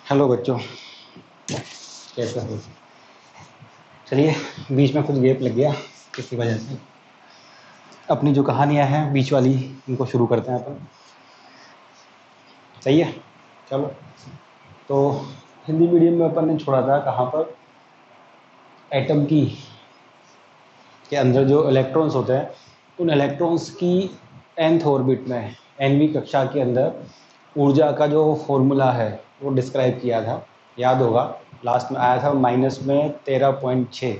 Hello बच्चों, कैसे हो? चलिए, बीच में कुछ गैप लग गया, किसी वजह से अपनी जो कहानियां हैं बीच वाली उनको शुरू करते हैं अपन। सही है, चलो। तो हिंदी मीडियम में अपन ने छोड़ा था कहाँ पर? एटम की के अंदर जो इलेक्ट्रॉन्स होते हैं, उन इलेक्ट्रॉन्स की nth ऑर्बिट में nवीं कक्षा के अंदर ऊर्जा का जो फॉर्मूला है वो डिस्क्राइब किया था। याद होगा, लास्ट में आया था माइनस में 13.6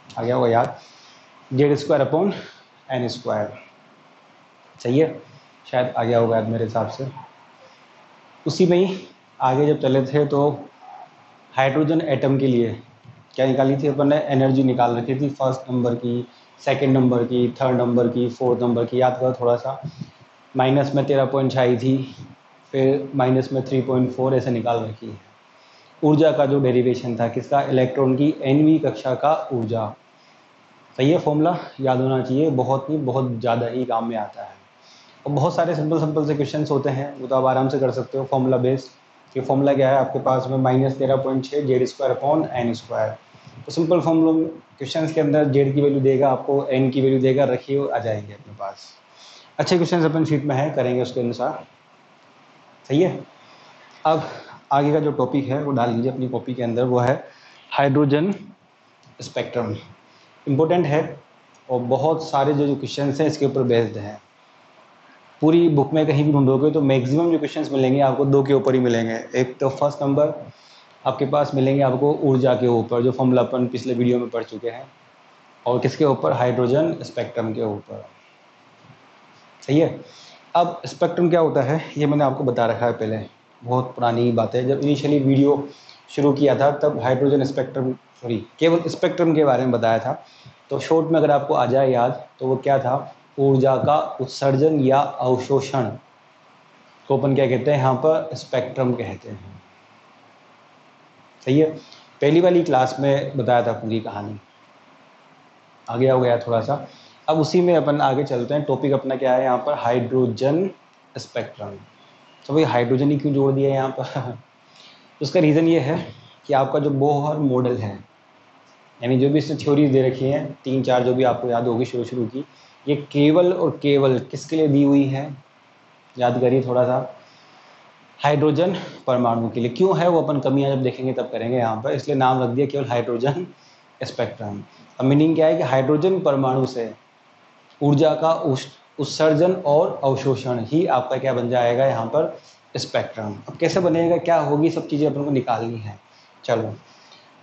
आ गया, वो याद। Z² upon n²। सही है, शायद आ गया होगा याद मेरे हिसाब से। उसी में ही आगे जब चले थे तो हाइड्रोजन एटम के लिए क्या निकाली थी अपन ने? एनर्जी निकाल रखी थी, फर्स्ट नंबर की, सेकंड नंबर की, थर्ड नंबर की, फोर्थ नंबर की। याद करो थोड़ा सा। माइनस में 13.6 आई थी, फिर माइनस में 3.4 ऐसे निकाल रखी है। ऊर्जा का जो डेरिवेशन था किसका? इलेक्ट्रॉन की nवीं कक्षा का ऊर्जा। सही है, फॉर्मूला याद होना चाहिए, बहुत ज़्यादा ही काम में आता है। और बहुत सारे सिंपल से क्वेश्चन होते हैं, वो तो आप आराम से कर सकते हो फॉर्मूला बेस्ड। कि फॉर्मूला क्या है आपके पास में? -13.6 Z² अपॉन n²। तो सिंपल फॉर्मूला क्वेश्चन के अंदर जेड की वैल्यू देगा आपको, एन की वैल्यू देगा, रखिए आ जाएंगे अपने पास। अच्छे क्वेश्चन अपन शीट में है, करेंगे उसके अनुसार। सही है। अब आगे का जो टॉपिक है वो डाल लीजिए अपनी कॉपी के अंदर, वो है हाइड्रोजन स्पेक्ट्रम। इम्पोर्टेंट है और बहुत सारे जो क्वेश्चन हैं इसके ऊपर बेस्ड हैं। पूरी बुक में कहीं भी ढूंढोगे तो मैक्सिमम जो क्वेश्चंस मिलेंगे आपको दो के ऊपर ही मिलेंगे। एक तो फर्स्ट नंबर आपके पास मिलेंगे आपको ऊर्जा के ऊपर, जो फॉर्मूला अपन पिछले वीडियो में पढ़ चुके हैं, और किसके ऊपर? हाइड्रोजन स्पेक्ट्रम के ऊपर। सही है। अब स्पेक्ट्रम क्या होता है ये मैंने आपको बता रखा है पहले, बहुत पुरानी बात है। जब इनिशियली वीडियो शुरू किया था तब हाइड्रोजन स्पेक्ट्रम, सॉरी, केवल स्पेक्ट्रम के बारे में बताया था। तो शॉर्ट में अगर आपको आ जाए याद तो वो क्या था? ऊर्जा का उत्सर्जन या अवशोषण को अपन क्या कहते हैं यहाँ पर? स्पेक्ट्रम कहते हैं। सही है। पहली वाली क्लास में बताया था पूरी कहानी, आगे हो गया थोड़ा सा। अब उसी में अपन आगे चलते हैं। टॉपिक अपना क्या है यहाँ पर? Hydrogen spectrum. तो भाई हाइड्रोजन ही क्यों जोड़ दिया यहाँ पर? उसका रीज़न ये है कि आपका जो बोहर मॉडल है, यानी जो भी इसने थ्योरी दे रखी है 3-4 जो भी आपको याद होगी शुरू की, ये केवल और केवल किसके लिए दी हुई है? याद करिए थोड़ा सा। हाइड्रोजन परमाणु के लिए। क्यों है वो अपन कमियां जब देखेंगे तब करेंगे यहाँ पर, इसलिए नाम रख दिया केवल हाइड्रोजन स्पेक्ट्रम। अब मीनिंग क्या है कि हाइड्रोजन परमाणु से ऊर्जा का उत्सर्जन और अवशोषण ही आपका क्या बन जाएगा यहाँ पर? स्पेक्ट्रम। अब कैसे बनेगा, क्या होगी, सब चीज़ें अपन को निकालनी है। चलो,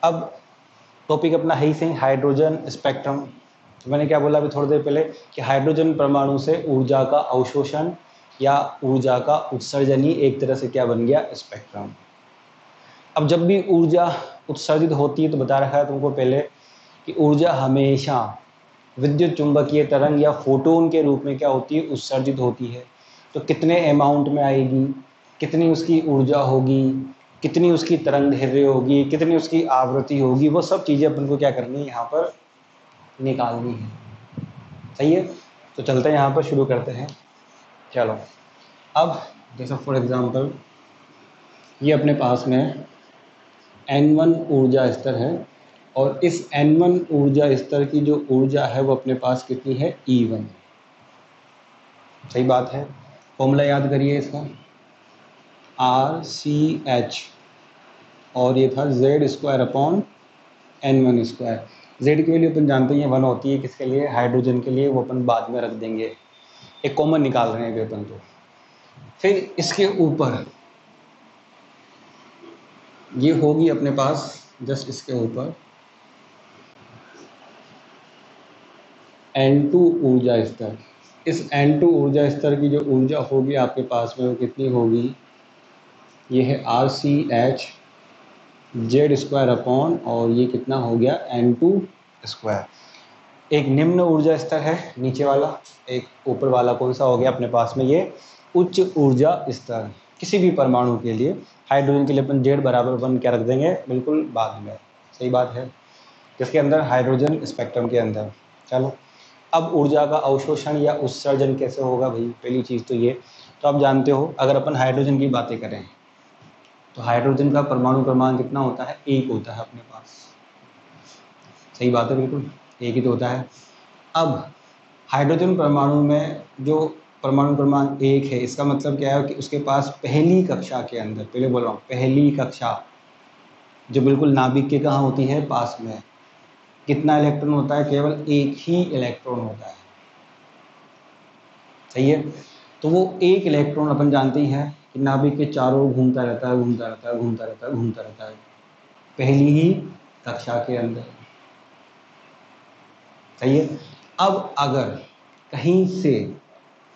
अब टॉपिक अपना है ही सही, हाइड्रोजन स्पेक्ट्रम। तो मैंने क्या बोला अभी थोड़ी देर पहले कि हाइड्रोजन परमाणु से ऊर्जा का अवशोषण या ऊर्जा का उत्सर्जन ही एक तरह से क्या बन गया? स्पेक्ट्रम। अब जब भी ऊर्जा उत्सर्जित होती है तो बता रखा है तुमको पहले कि ऊर्जा हमेशा विद्युत चुंबकीय तरंग या फोटोन के रूप में क्या होती है? उत्सर्जित होती है। तो कितने अमाउंट में आएगी, कितनी उसकी ऊर्जा होगी, कितनी उसकी तरंग दैर्घ्य होगी, कितनी उसकी आवृत्ति होगी, वो सब चीज़ें अपन को क्या करनी है यहाँ पर? निकालनी है। सही है। तो चलते हैं यहाँ पर, शुरू करते हैं। चलो, अब जैसे फॉर एग्जांपल ये अपने पास में N1 ऊर्जा स्तर है, और इस N1 ऊर्जा स्तर की जो ऊर्जा है वो अपने पास कितनी है? E1। सही बात है। फॉर्मूला याद करिए इसका, RCH, और ये था Z²/n1²। Z की वैल्यू अपन जानते हैं 1 होती है, किसके लिए? हाइड्रोजन के लिए। वो अपन बाद में रख देंगे, एक कॉमन निकाल रहे हैं अपन तो। फिर इसके ऊपर ये होगी अपने पास, जस्ट इसके ऊपर N2 ऊर्जा स्तर। इस N2 ऊर्जा स्तर की जो ऊर्जा होगी आपके पास में वो कितनी होगी? ये है RCH Z² और ये कितना हो गया? N2²। एक निम्न ऊर्जा स्तर है नीचे वाला, एक ऊपर वाला कौन सा हो गया अपने पास में? ये उच्च ऊर्जा स्तर। किसी भी परमाणु के लिए, हाइड्रोजन के लिए अपन Z=1 क्या रख देंगे? बिल्कुल बाद में। सही बात है, जिसके अंदर हाइड्रोजन स्पेक्ट्रम के अंदर। चलो, अब ऊर्जा का अवशोषण या उत्सर्जन कैसे होगा भाई? पहली चीज़ तो ये, तो आप जानते हो अगर अपन हाइड्रोजन की बातें करें तो हाइड्रोजन का परमाणु क्रमांक कितना होता है? 1 होता है अपने पास। सही बात है, बिल्कुल 1 ही तो होता है। अब हाइड्रोजन परमाणु में जो परमाणु क्रमांक 1 है, इसका मतलब क्या है कि उसके पास पहली कक्षा के अंदर, पहले बोल रहा हूँ पहली कक्षा, जो बिल्कुल नाभिक के कहाँ होती है? पास में। कितना इलेक्ट्रॉन होता है? केवल 1 ही इलेक्ट्रॉन होता है। सही है। तो वो 1 इलेक्ट्रॉन अपन जानते ही हैं कि नाभिक के चारों ओर घूमता रहता है, घूमता रहता है, घूमता रहता है, घूमता रहता है, पहली ही कक्षा के अंदर। सही है। अब अगर कहीं से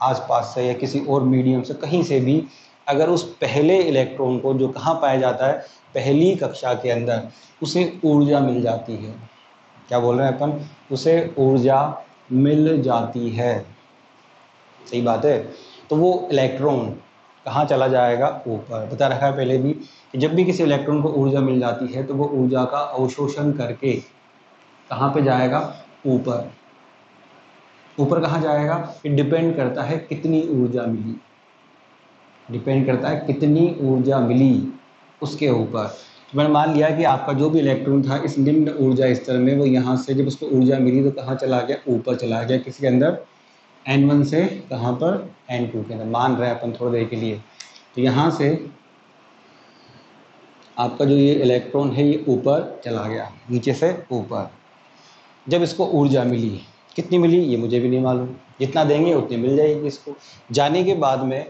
आसपास से या किसी और मीडियम से कहीं से भी अगर उस पहले इलेक्ट्रॉन को, जो कहाँ पाया जाता है? पहली कक्षा के अंदर, उसे ऊर्जा मिल जाती है। क्या बोल रहे हैं अपन? उसे ऊर्जा मिल जाती है। सही बात है। तो वो इलेक्ट्रॉन कहाँ चला जाएगा? ऊपर। बता रखा है पहले भी कि जब भी किसी इलेक्ट्रॉन को ऊर्जा मिल जाती है तो वो ऊर्जा का अवशोषण करके कहाँ पे जाएगा? ऊपर। ऊपर कहाँ जाएगा? ये डिपेंड करता है कितनी ऊर्जा मिली, डिपेंड करता है कितनी ऊर्जा मिली उसके ऊपर। तो मैंने मान लिया कि आपका जो भी इलेक्ट्रॉन था इस निम्न ऊर्जा स्तर में, वो यहाँ से जब उसको ऊर्जा मिली तो कहाँ चला गया? ऊपर चला गया। किसके अंदर? N1 से कहाँ पर? N2 के अंदर। मान रहे हैं अपन थोड़ी देर के लिए। तो यहाँ से आपका जो ये इलेक्ट्रॉन है ये ऊपर चला गया, नीचे से ऊपर। जब इसको ऊर्जा मिली, कितनी मिली ये मुझे भी नहीं मालूम, जितना देंगे उतनी मिल जाएगी इसको। जाने के बाद में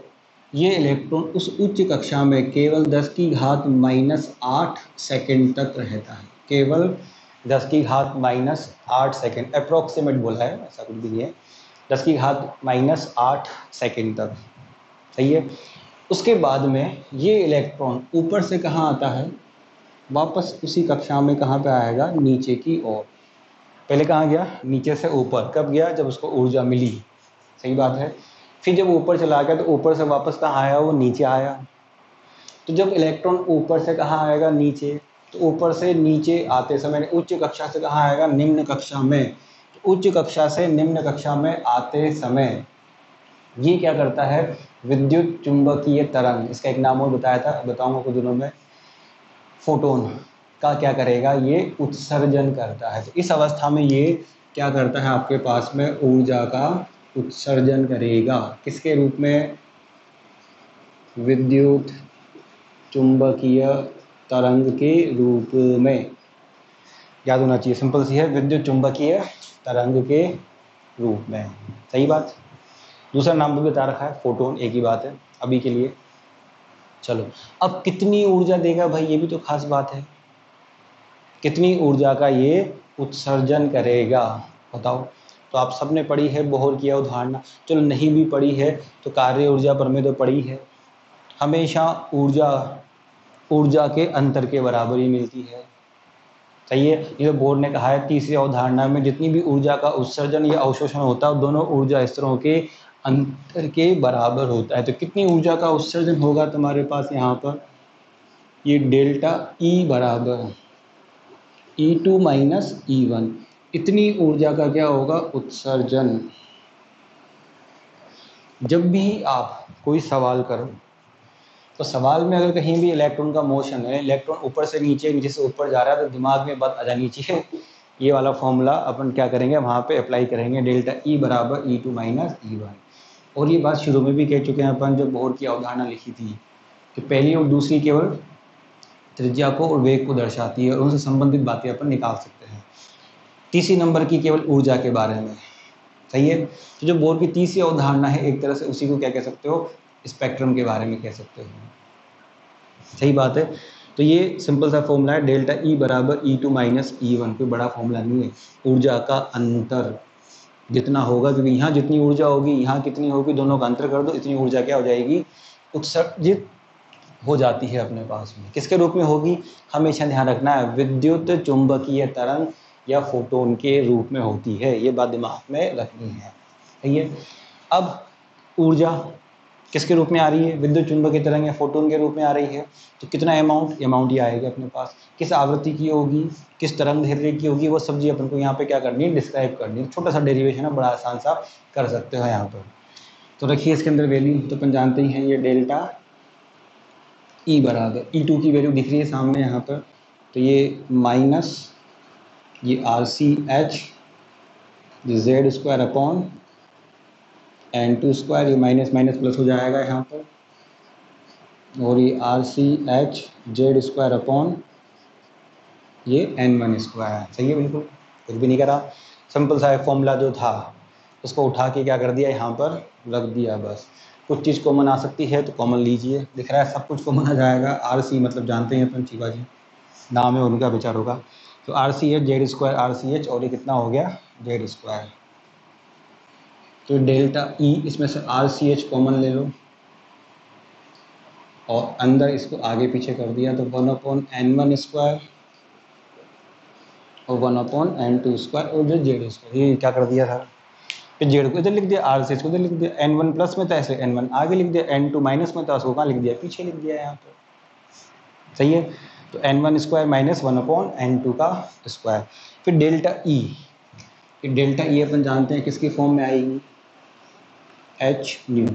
ये इलेक्ट्रॉन उस उच्च कक्षा में केवल 10⁻⁻8 सेकंड तक रहता है। केवल 10⁻⁻8 सेकंड, अप्रोक्सीमेट बोला है, ऐसा कुछ भी नहीं है। 10⁻⁻8 सेकंड तक। सही है। उसके बाद में ये इलेक्ट्रॉन ऊपर से कहाँ आता है? वापस उसी कक्षा में कहाँ पे आएगा? नीचे की ओर। पहले कहाँ गया? नीचे से ऊपर। कब गया? जब उसको ऊर्जा मिली। सही बात है। फिर जब ऊपर चला गया तो ऊपर से वापस कहाँ आया? वो नीचे आया। तो जब इलेक्ट्रॉन ऊपर से कहाँ आएगा? नीचे। तो ऊपर से नीचे आते समय उच्च कक्षा से कहाँ आएगा? निम्न कक्षा में। तो उच्च कक्षा से निम्न कक्षा में आते समय ये क्या करता है? विद्युत चुंबकीय तरंग, इसका एक नाम और बताया था, बताऊंगा कुछ दिनों में। फोटोन का क्या करेगा? ये उत्सर्जन करता है। तो इस अवस्था में ये क्या करता है? आपके पास में ऊर्जा का उत्सर्जन करेगा। किसके रूप में? विद्युत चुंबकीय तरंग के रूप में। याद होना चाहिए, सिंपल सी है, विद्युत चुंबकीय तरंग के रूप में। सही बात। दूसरा नाम भी बता रखा है, फोटोन, एक ही बात है अभी के लिए। चलो, अब कितनी ऊर्जा देगा भाई? ये भी तो खास बात है। कितनी ऊर्जा का ये उत्सर्जन करेगा? बताओ। तो आप सबने पढ़ी है बोहर की अवधारणा। चलो नहीं भी पढ़ी है तो कार्य ऊर्जा पर में तो पढ़ी है। हमेशा ऊर्जा के अंतर के बराबर ही मिलती है। सही है। ये बोहर ने कहा है तीसरी अवधारणा में जितनी भी ऊर्जा का उत्सर्जन या अवशोषण होता है दोनों ऊर्जा स्तरों के अंतर के बराबर होता है। तो कितनी ऊर्जा का उत्सर्जन होगा तुम्हारे पास यहाँ पर? ये डेल्टा E बराबर E2 माइनस E1, इतनी ऊर्जा का क्या होगा? उत्सर्जन। जब भी आप कोई सवाल करो तो सवाल में अगर कहीं भी इलेक्ट्रॉन का मोशन है, इलेक्ट्रॉन ऊपर से नीचे, नीचे से ऊपर जा रहा है, तो दिमाग में बात आ जानी चाहिए, ये वाला फॉर्मूला अपन क्या करेंगे? वहाँ पे अप्लाई करेंगे, डेल्टा E बराबर E2 माइनस E1। और ये बात शुरू में भी कह चुके हैं अपन जब बोहर की अवधारणा लिखी थी कि पहली और दूसरी केवल त्रिज्या को और वेग को दर्शाती है और उनसे संबंधित बातें अपन निकाल सकते हैं। तीसरी नंबर की केवल ऊर्जा के बारे में। सही है। तो जो बोहर की तीसरी अवधारणा है एक तरह से उसी को क्या कह सकते हो? स्पेक्ट्रम के बारे में कह सकते हो। सही बात है। तो ये सिंपल सा फॉर्मूला है, डेल्टा E बराबर E2 माइनस E1। कोई बड़ा फॉर्मूला नहीं है। ऊर्जा का अंतर जितना होगा, क्योंकि यहाँ जितनी ऊर्जा होगी यहाँ कितनी होगी, दोनों का अंतर कर दो, इतनी ऊर्जा क्या हो जाएगी? उत्सर्जित हो जाती है अपने पास में। किसके रूप में होगी? हमेशा ध्यान रखना है, विद्युत चुंबकीय तरंग या फोटोन के रूप में होती है। ये बात दिमाग में रखनी है। सही है। अब ऊर्जा किसके रूप में आ रही है? विद्युत चुंबकीय तरंग या फोटोन के रूप में आ रही है। तो कितना अमाउंट ये आएगा अपने पास, किस आवृत्ति की होगी, किस तरंग दैर्ध्य की होगी, वो सब जी अपन को यहाँ पे क्या करनी है? डिस्क्राइब करनी है। छोटा सा डेरिवेशन है, बड़ा आसान सा कर सकते हो यहाँ पर। तो रखिए इसके अंदर वैल्यू, तो अपन जानते ही हैं ये डेल्टा ई बराबर E2 की वैल्यू दिख रही है सामने यहाँ पर, तो ये माइनस ये RCH Z square upon N2 square, ये माइनस माइनस प्लस हो जाएगा यहाँ पर, और ये RCH जेड स्क्वायर अपॉन ये N1 स्क्वायर। सही है, बिल्कुल कुछ भी नहीं करा, सिंपल सा फॉर्मूला जो था उसको उठा के क्या कर दिया यहाँ पर रख दिया बस। कुछ चीज़ कॉमन आ सकती है तो कॉमन लीजिए, दिख रहा है सब कुछ कॉमन आ जाएगा। RC मतलब जानते हैं अपन, शिवा जी नाम है उनका, विचार होगा। तो RCH जेड स्क्वायर RCH, और ये कितना हो गया जेड स्क्वायर। तो डेल्टा E इसमें से RCH कॉमन ले लो और अंदर इसको आगे पीछे कर दिया, तो 1/N1 स्क्वायर और 1/N2 स्क्वायर, और जो जेड स्क्वायर, ये क्या कर दिया था, फिर जेड को इधर लिख दिया, RCH को इधर लिख दिया, N1 प्लस में था ऐसे N1 आगे लिख दिया, N2 माइनस में था उसको कहाँ लिख दिया, पीछे लिख दिया यहाँ पे। सही है, तो N1 स्क्वायर माइनस 1/N2 का स्क्वायर। फिर डेल्टा E, डेल्टा E अपन जानते हैं किसकी फॉर्म में आएगी, H न्यू।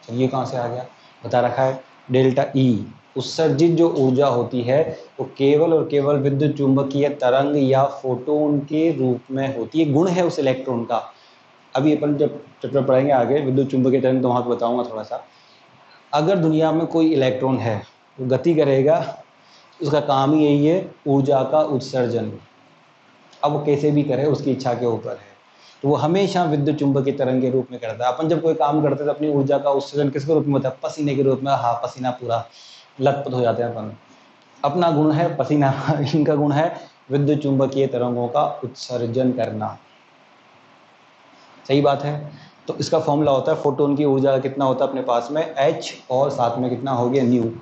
चलिए कहाँ से आ गया, बता रखा है डेल्टा E उत्सर्जित जो ऊर्जा होती है वो केवल और केवल विद्युत चुंबकीय तरंग या फोटोन के रूप में होती है, गुण है उस इलेक्ट्रॉन का। अभी अपन जब चैप्टर पढ़ेंगे आगे विद्युत चुंबकीय तरंग तो वहाँ पे बताऊंगा थोड़ा सा। अगर दुनिया में कोई इलेक्ट्रॉन है वो गति करेगा, उसका काम ही यही है ऊर्जा का उत्सर्जन। अब वो कैसे भी करे उसकी इच्छा के ऊपर है, तो वो हमेशा विद्युत चुंबकीय तरंग के रूप में करता है। अपन जब कोई काम करते हैं तो अपनी ऊर्जा का उत्सर्जन किसके रूप में होता है, पसीने के रूप में। हाँ, पसीना पूरा लथपथ हो जाते हैं अपन, अपना गुण है पसीना इनका गुण है विद्युत चुंबकीय तरंगों का उत्सर्जन करना। सही बात है। तो इसका फॉर्मूला होता है फोटोन की ऊर्जा कितना होता है अपने पास में H, और साथ में कितना हो गया न्यू।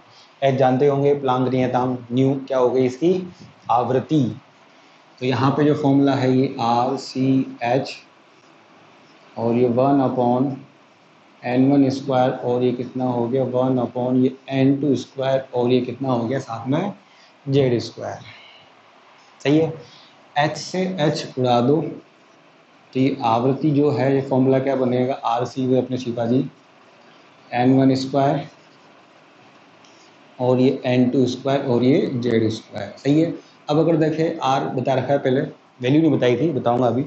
H जानते होंगे प्लांक नियतांक, न्यू क्या हो गई इसकी आवृत्ति। तो यहाँ पे जो फॉर्मूला है ये RCH और ये 1/N1 स्क्वायर, और ये कितना हो गया 1/ ये N2 स्क्वायर, और ये कितना हो गया साथ में जेड स्क्वायर। सही है, H से H उड़ा दो तो ये आवृत्ति जो है ये फॉर्मूला क्या बनेगा, RC हुए अपने शिपा जी N1 स्क्वायर और ये N2 स्क्वायर और ये जेड स्क्वायर। सही है। अब अगर देखें R बता रखा है, पहले वैल्यू नहीं बताई थी, बताऊंगा अभी।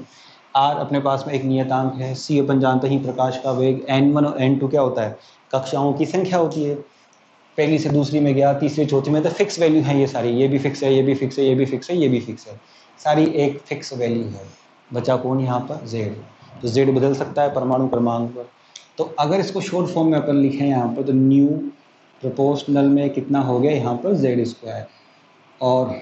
R अपने पास में एक नियतांक है, C अपन जानते ही प्रकाश का वेग, N1 और N2 क्या होता है कक्षाओं की संख्या होती है। पहली से दूसरी में गया, तीसरी चौथी में, तो फिक्स वैल्यू है ये सारी, ये भी फिक्स है, ये भी फिक्स है, ये भी फिक्स है, ये भी फिक्स है, सारी एक फिक्स वैल्यू है। बचा कौन यहाँ पर Z, तो Z बदल सकता है परमाणु क्रमांक पर। तो अगर इसको शॉर्ट फॉर्म में अपन लिखें यहाँ पर तो न्यू प्रोपोर्शनल में कितना हो गया यहाँ पर जेड स्क्वायर, और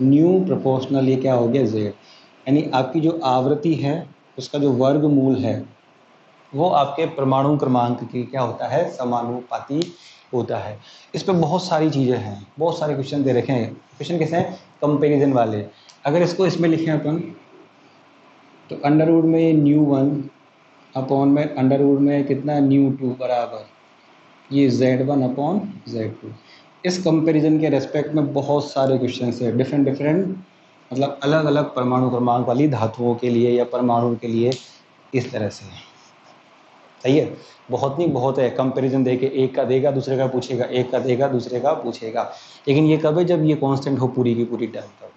न्यू प्रोपोर्शनल ये क्या हो गया Z, यानी आपकी जो आवृत्ति है उसका जो वर्गमूल है वो आपके परमाणु क्रमांक की क्या होता है समानुपाती होता है। इस पर बहुत सारी चीज़ें हैं, बहुत सारे क्वेश्चन दे रखे हैं। क्वेश्चन कैसे हैं कंपैरिजन वाले। अगर इसको इसमें लिखें अपन तो अंडर रूट में न्यू 1 अपॉन में अंडर रूट में कितना न्यू 2 बराबर ये Z1/Z2। इस कंपैरिजन के रेस्पेक्ट में बहुत सारे क्वेश्चन है, डिफरेंट मतलब अलग अलग परमाणु क्रमांक वाली धातुओं के लिए या परमाणु के लिए, इस तरह से। सही है, बहुत नहीं बहुत है। कंपैरिजन देके एक का देगा दूसरे का पूछेगा, एक का देगा दूसरे का पूछेगा, लेकिन ये कब है जब ये कांस्टेंट हो पूरी की पूरी टर्म तक।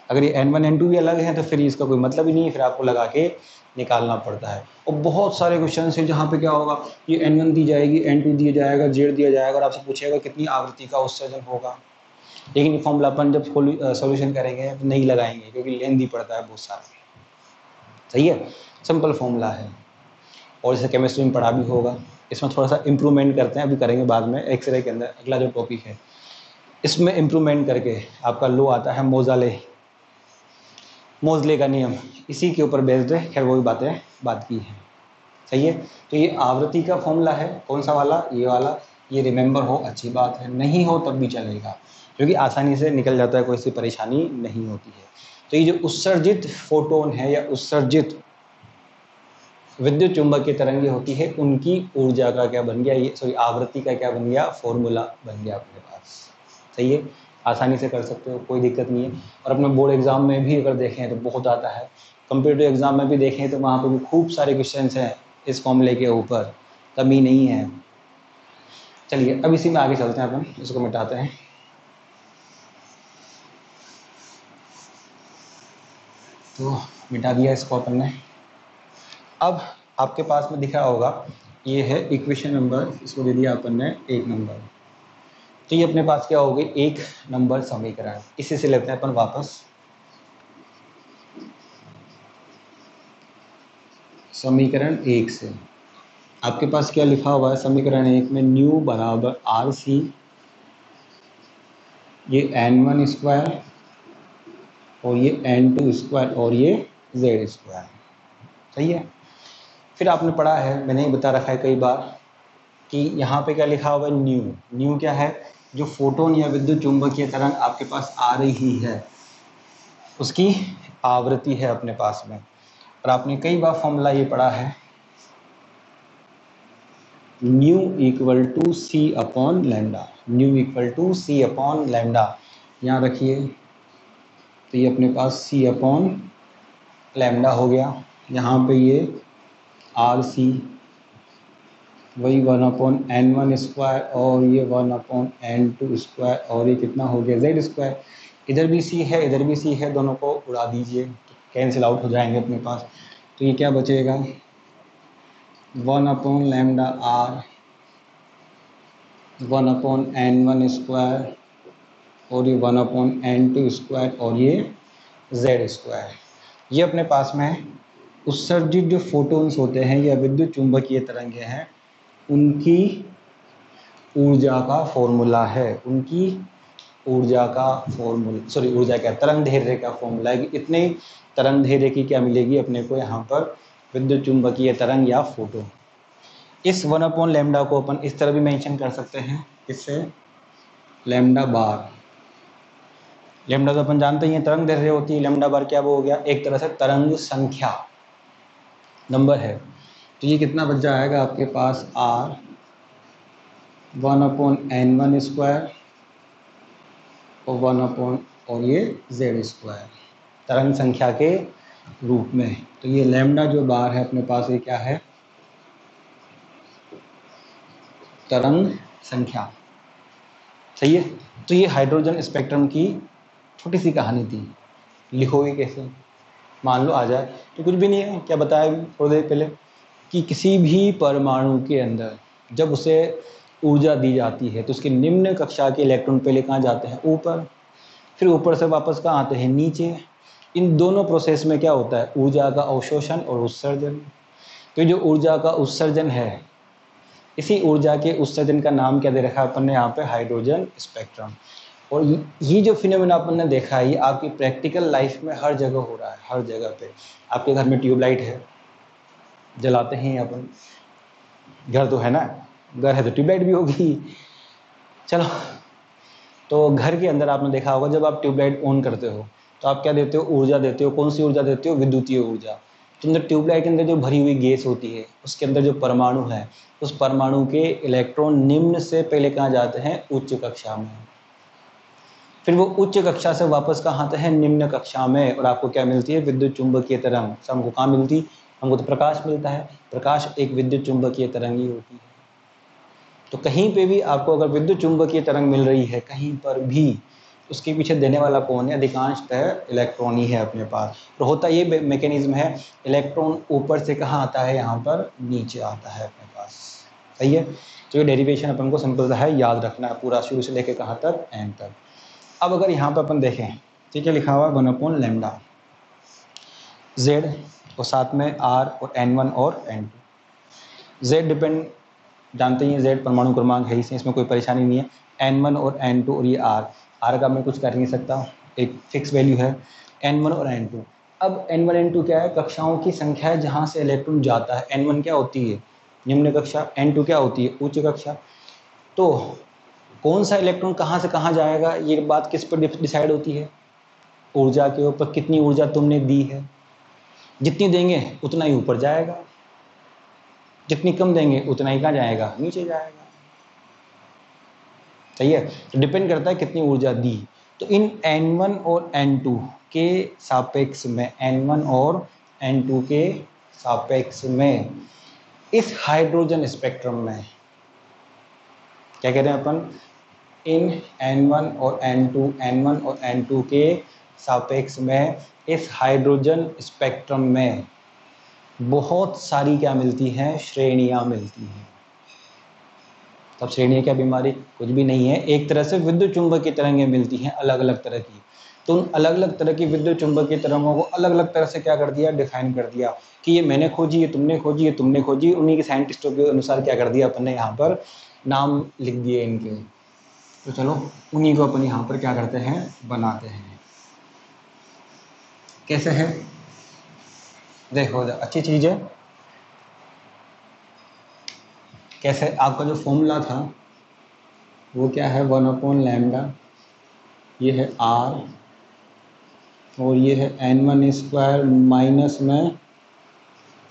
अगर ये N1 N2 भी अलग है तो फिर इसका कोई मतलब ही नहीं है, फिर आपको लगा के निकालना पड़ता है। और बहुत सारे क्वेश्चन हैं जहाँ पे क्या होगा ये N1 दी जाएगी, N2 दिया जाएगा, Z दिया जाएगा और आपसे पूछेगा कितनी आवृत्ति का उत्सर्जन होगा, लेकिन ये फॉर्मूला अपन जब सॉल्यूशन करेंगे तो नहीं लगाएंगे क्योंकि लेंथी पड़ता है बहुत सारा। सही है, सिंपल फॉर्मूला है और इसे केमिस्ट्री में पढ़ा भी होगा। इसमें थोड़ा सा इम्प्रूवमेंट करते हैं, अभी करेंगे बाद में एक्सरे के अंदर। अगला जो टॉपिक है इसमें इम्प्रूवमेंट करके आपका लो आता है मोजले का नियम, इसी के ऊपर बेस्ड है। खैर वो भी बात की है। सही है, तो ये आवृत्ति का फॉर्मूला है, कौन सा वाला, ये वाला। ये रिमेंबर हो अच्छी बात है, नहीं हो तब भी चलेगा क्योंकि आसानी से निकल जाता है, कोई सी परेशानी नहीं होती है। तो ये जो उत्सर्जित फोटोन है या उत्सर्जित विद्युत चुंबकीय तरंगे होती है उनकी ऊर्जा का क्या बन गया, ये आवृत्ति का क्या बन गया, फॉर्मूला बन गया अपने पास। सही है, आसानी से कर सकते हो, कोई दिक्कत नहीं है। और अपने बोर्ड एग्जाम में भी अगर देखें तो बहुत आता है, कंप्यूटर एग्जाम में भी देखें तो वहाँ पर भी खूब सारे क्वेश्चन हैं इस फॉर्मूले के ऊपर, कमी नहीं है। चलिए अब इसी में आगे चलते हैं, अपन इसको मिटाते हैं। तो मिटा दिया इसको अपन ने। अब आपके पास में दिख रहा होगा, ये है इक्वेशन नंबर, इसको दे दिया अपन ने 1 नंबर। तो ये अपने पास क्या हो गई, 1 नंबर समीकरण। इसी से लेते हैं अपन वापस समीकरण 1 से। आपके पास क्या लिखा हुआ है समीकरण 1 में, न्यू बराबर आर सी, ये n1 स्क्वायर और ये n2 स्क्वायर और ये z स्क्वायर। सही है। फिर आपने पढ़ा है, मैंने बता रखा है कई बार, कि यहाँ पे क्या लिखा हुआ है, न्यू। न्यू क्या है, जो फोटोन या विद्युत चुंबकीय तरंग आपके पास आ रही है उसकी आवृत्ति है अपने पास में। और आपने कई बार फॉर्मूला ये पढ़ा है, nu equal to c upon lambda. Nu equal to c upon lambda, यहाँ रखिए। तो ये अपने पास सी अपॉन लैम्डा हो गया, यहाँ पे ये आर सी, वही 1/n1 स्क्वायर और ये 1/n2 स्क्वायर और ये कितना हो गया z स्क्वायर। इधर भी सी है इधर भी सी है, दोनों को उड़ा दीजिए तो कैंसिल आउट हो जाएंगे अपने पास। तो ये क्या बचेगा, 1/λ r 1/n1 स्क्वायर और ये 1/n2 स्क्वायर और ये z स्क्वायर। ये अपने पास में उत्सर्जित जो फोटोन्स होते हैं या विद्युत चुंबकीय तरंगें हैं उनकी ऊर्जा का फॉर्मूला है। उनकी ऊर्जा का फॉर्मूला, सॉरी ऊर्जा क्या, तरंग दैर्ध्य का फॉर्मूला है कि इतने तरंग दैर्ध्य की क्या मिलेगी अपने को यहाँ पर, विद्युत चुंबकीय तरंग या फोटो। इस 1/λ को अपन इस तरह भी मेंशन कर सकते हैं, इससे लैम्डा बार। लैम्डा तो अपन जानते ही हैं तरंग दैर्ध्य होती है, लैम्डा बार क्या वो हो गया, एक तरह से तरंग संख्या, नंबर है। तो ये कितना बच जाएगा आपके पास, r 1/n1 स्क्वायर और 1/ और ये z स्क्वायर, तरंग संख्या के रूप में। तो ये लैम्डा जो बार है अपने पास, ये क्या है, तरंग संख्या। सही है। तो ये हाइड्रोजन स्पेक्ट्रम की छोटी सी कहानी थी। लिखोगे कैसे, मान लो आ जाए तो कुछ भी नहीं है, क्या बताया थोड़ी देर पहले कि किसी भी परमाणु के अंदर जब उसे ऊर्जा दी जाती है तो उसके निम्न कक्षा के इलेक्ट्रॉन पहले कहाँ जाते हैं, ऊपर, फिर ऊपर से वापस कहाँ आते हैं, नीचे। इन दोनों प्रोसेस में क्या होता है, ऊर्जा का अवशोषण और उत्सर्जन। तो जो ऊर्जा का उत्सर्जन है, इसी ऊर्जा के उत्सर्जन का नाम क्या दे रखा है अपन ने यहाँ पे, हाइड्रोजन स्पेक्ट्रम। और ये जो फिनोमेना अपन ने देखा है, ये आपकी प्रैक्टिकल लाइफ में हर जगह हो रहा है, हर जगह पे। आपके घर में ट्यूबलाइट है, जलाते हैं अपन, घर तो है ना, घर है तो ट्यूबलाइट भी होगी। चलो, तो घर के अंदर आपने देखा होगा जब आप ट्यूबलाइट ऑन करते हो तो आप क्या देते हो, ऊर्जा देते हो। कौन सी ऊर्जा देते हो, विद्युतीय ऊर्जा। तो अंदर ट्यूबलाइट के अंदर जो भरी हुई गैस होती है, उसके अंदर जो परमाणु है, उस परमाणु के इलेक्ट्रॉन निम्न से पहले कहाँ जाते हैं, उच्च कक्षा में। फिर वो उच्च कक्षा से वापस कहाँ आते हैं, निम्न कक्षा में। और आपको क्या मिलती है, विद्युत चुंबकीय तरंग। हमको कहाँ मिलती, हमको तो प्रकाश मिलता है। प्रकाश एक विद्युत चुंबकीय तरंग ही होती है। तो कहीं पे भी आपको अगर विद्युत चुंबकीय तरंग मिल रही है कहीं पर भी, उसके पीछे देने वाला कौन है, अधिकांशतः इलेक्ट्रॉन ही है अपने पास। तो होता ये मैकेनिज्म है, इलेक्ट्रॉन ऊपर से कहाँ आता है, यहाँ पर नीचे आता है अपने पास। सही है। तो ये डेरिवेशन अपन को सिंपल सा है, याद रखना है पूरा, शुरू से लेकर कहाँ तक, एंड तक। अब अगर यहाँ पर अपन देखें, ठीक है, लिखा हुआ 1/λ z और साथ में r और n1 और n2। z डिपेंड जानते ही, z परमाणु क्रमांक है, इसमें कोई परेशानी नहीं है। n1 और n2 और ये r का मैं कुछ कर नहीं सकता, एक फिक्स वैल्यू है n1 और n2। अब n1 n2 क्या है, कक्षाओं की संख्या है जहाँ से इलेक्ट्रॉन जाता है। n1 क्या होती है, निम्न कक्षा, n2 क्या होती है, उच्च कक्षा। तो कौन सा इलेक्ट्रॉन कहाँ से कहाँ जाएगा, ये बात किस पर डिसाइड होती है, ऊर्जा के ऊपर। कितनी ऊर्जा तुमने दी है, जितनी देंगे उतना ही ऊपर जाएगा, जितनी कम देंगे उतना ही कहाँ जाएगा, नीचे जाएगा। सही है। तो डिपेंड करता है कितनी ऊर्जा दी। तो इन n1 और n2 के सापेक्ष में, n1 और n2 के सापेक्ष में, इस हाइड्रोजन स्पेक्ट्रम में क्या कह रहे हैं अपन, इन N1 और N1 और N2 के सापेक्ष में इस हाइड्रोजन स्पेक्ट्रम में बहुत सारी क्या मिलती हैं, श्रेणियां मिलती हैं। तब श्रेणी क्या बीमारी, कुछ भी नहीं है, एक तरह से विद्युत चुंबकीय तरंगें मिलती हैं अलग अलग तरह की। तो उन अलग अलग तरह की विद्युत चुंबकीय तरंगों को अलग अलग तरह से क्या कर दिया, डिफाइन कर दिया कि ये मैंने खोजी, ये तुमने खोजी, ये तुमने खोजी। उन्हीं के साइंटिस्टों के अनुसार क्या कर दिया अपन ने, यहाँ पर नाम लिख दिए इनके। तो चलो उन्हीं को अपन यहाँ पर क्या करते हैं, बनाते हैं। कैसे है देखो, अच्छी चीज है। कैसे, आपका जो फॉर्मूला था वो क्या है, 1/λ, ये है R और ये है N1² माइनस में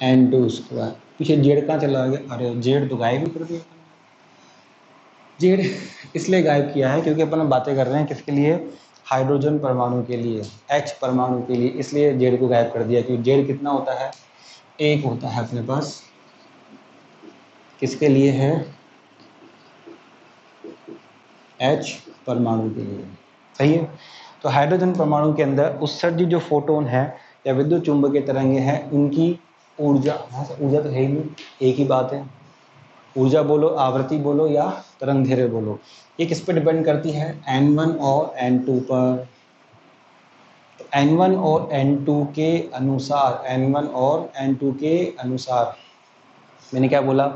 N2²। पीछे जेड कहाँ चला गया, अरे जेड तो गायब ही कर दिया। जेड इसलिए गायब किया है क्योंकि अपन बातें कर रहे हैं किसके लिए, हाइड्रोजन परमाणु के लिए, H परमाणु के लिए, इसलिए जेड को गायब कर दिया। क्योंकि जेड कितना होता है, एक होता है अपने पास, किसके लिए है, H परमाणु के लिए। सही है। तो हाइड्रोजन परमाणु के अंदर उत्सर्जित जो फोटोन है या विद्युत चुंबकीय तरंगें हैं, उनकी ऊर्जा, ऊर्जा तो है ही नहीं, एक ही बात है, ऊर्जा बोलो, आवृत्ति बोलो या तरंग दैर्घ्य बोलो, ये किस पे डिपेंड करती है, N1 और N2 पर। तो N1 और N2 के अनुसार, N1 और N2 के अनुसार, मैंने क्या बोला,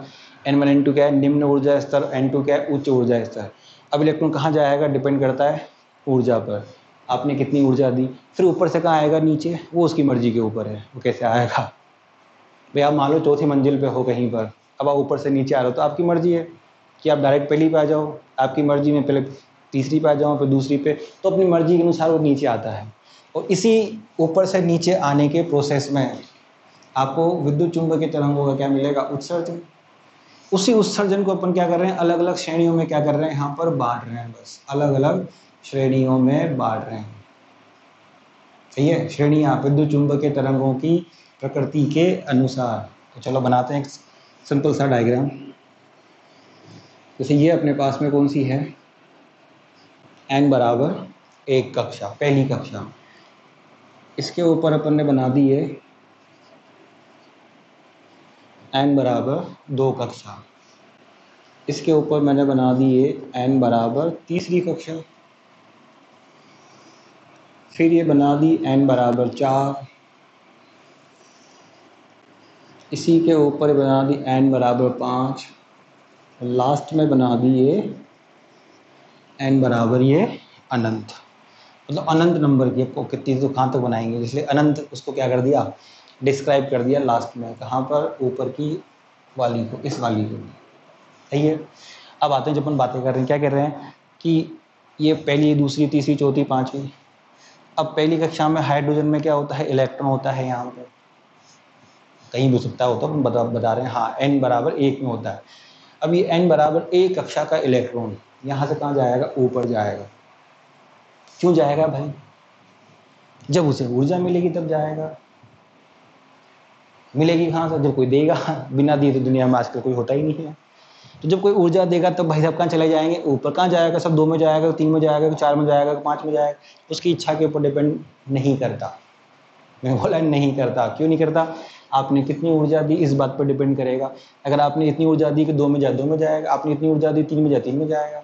N1 N2 क्या है, निम्न ऊर्जा स्तर, N2 क्या है, उच्च ऊर्जा स्तर। अब इलेक्ट्रॉन कहाँ जाएगा, डिपेंड करता है ऊर्जा पर, आपने कितनी ऊर्जा दी। फिर ऊपर से कहाँ आएगा, नीचे, वो उसकी मर्जी के ऊपर है, वो कैसे आएगा। भाई आप मान लो चौथी मंजिल पे हो कहीं पर, अब आप ऊपर से नीचे आ रहे हो, तो आपकी मर्जी है कि आप डायरेक्ट पहली पे आ जाओ, आपकी मर्जी में पहले तीसरी पे आ जाओ, फिर दूसरी पे, तो अपनी मर्जी के अनुसार वो नीचे आता है। और इसी ऊपर से नीचे आने के प्रोसेस में आपको विद्युत चुंबकीय तरंगों का क्या मिलेगा, उत्सर्जन। उसी उत्सर्जन को अपन क्या कर रहे हैं, अलग अलग श्रेणियों में क्या कर रहे हैं, यहाँ पर बांट रहे हैं, बस अलग अलग श्रेणियों में बांट रहे हैं। सही है, श्रेणियां विद्युत चुंबकीय तरंगों की प्रकृति के अनुसार। तो चलो बनाते हैं एक सिंपल सा डायग्राम। जैसे ये अपने पास में कौन सी है, n=1 कक्षा, पहली कक्षा। इसके ऊपर अपन ने बना दी है n=2 कक्षा। इसके ऊपर मैंने बना दी है n=3 कक्षा। फिर ये बना दी n=4, इसी के ऊपर बना दी n=5, लास्ट में बना दी ये n= ये अनंत, मतलब अनंत नंबर की। आपको कितनी तो कहाँ तक बनाएंगे, इसलिए अनंत उसको क्या कर दिया, डिस्क्राइब कर दिया लास्ट में, कहाँ पर, ऊपर की वाली को, इस वाली को। सही है। अब आते हैं, जब अपन बातें कर रहे हैं, क्या कर रहे हैं कि ये पहली, दूसरी, तीसरी, चौथी, पांचवी। अब पहली कक्षा में हाइड्रोजन में क्या होता है, इलेक्ट्रॉन होता है, यहाँ पर कहीं भी हो सकता होता, हम बता रहे हैं, हाँ n=1 में होता है। अब ये n=1 कक्षा का इलेक्ट्रॉन यहाँ से कहाँ जाएगा, ऊपर जाएगा। क्यों जाएगा भाई, जब उसे ऊर्जा मिलेगी तब जाएगा। मिलेगी कहाँ से, जब कोई देगा, बिना दिए तो दुनिया में आजकल कोई होता ही नहीं है। तो जब कोई ऊर्जा देगा तब भाई साहब कहाँ चले जाएंगे, ऊपर। कहाँ जाएगा, सब 2 में जाएगा, 3 में जाएगा, 4 में जाएगा, 5 में जाएगा, उसकी इच्छा के ऊपर डिपेंड नहीं करता। मैं बोला नहीं करता, क्यों नहीं करता, आपने कितनी ऊर्जा दी इस बात पर डिपेंड करेगा। अगर आपने इतनी ऊर्जा दी कि 2 में जाए 2 में जाएगा, आपने इतनी ऊर्जा दी 3 में जाए 3 में जाएगा,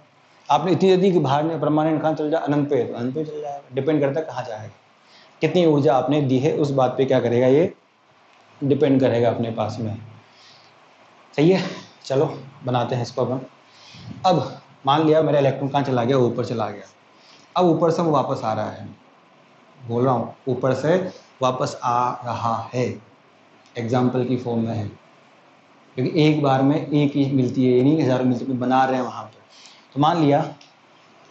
आपने इतनी दी कि बाहर में परमानेंट कहाँ चल जाए, अनंत पे, तो अनंत पे चल जाएगा। डिपेंड करता है कहाँ जाएगा, कितनी ऊर्जा आपने दी है उस बात पे क्या करेगा, ये डिपेंड करेगा अपने पास में। सही है। चलो बनाते हैं इसको अपन। अब मान लिया मेरा इलेक्ट्रॉन कहाँ चला गया, ऊपर चला गया। अब ऊपर से वो वापस आ रहा है, बोल रहा हूँ ऊपर से वापस आ रहा है, एग्जाम्पल की फॉर्म में है, क्योंकि एक बार में एक ही मिलती है, ये नहीं हज़ारों मिलती है, बना रहे हैं वहाँ पर। तो मान लिया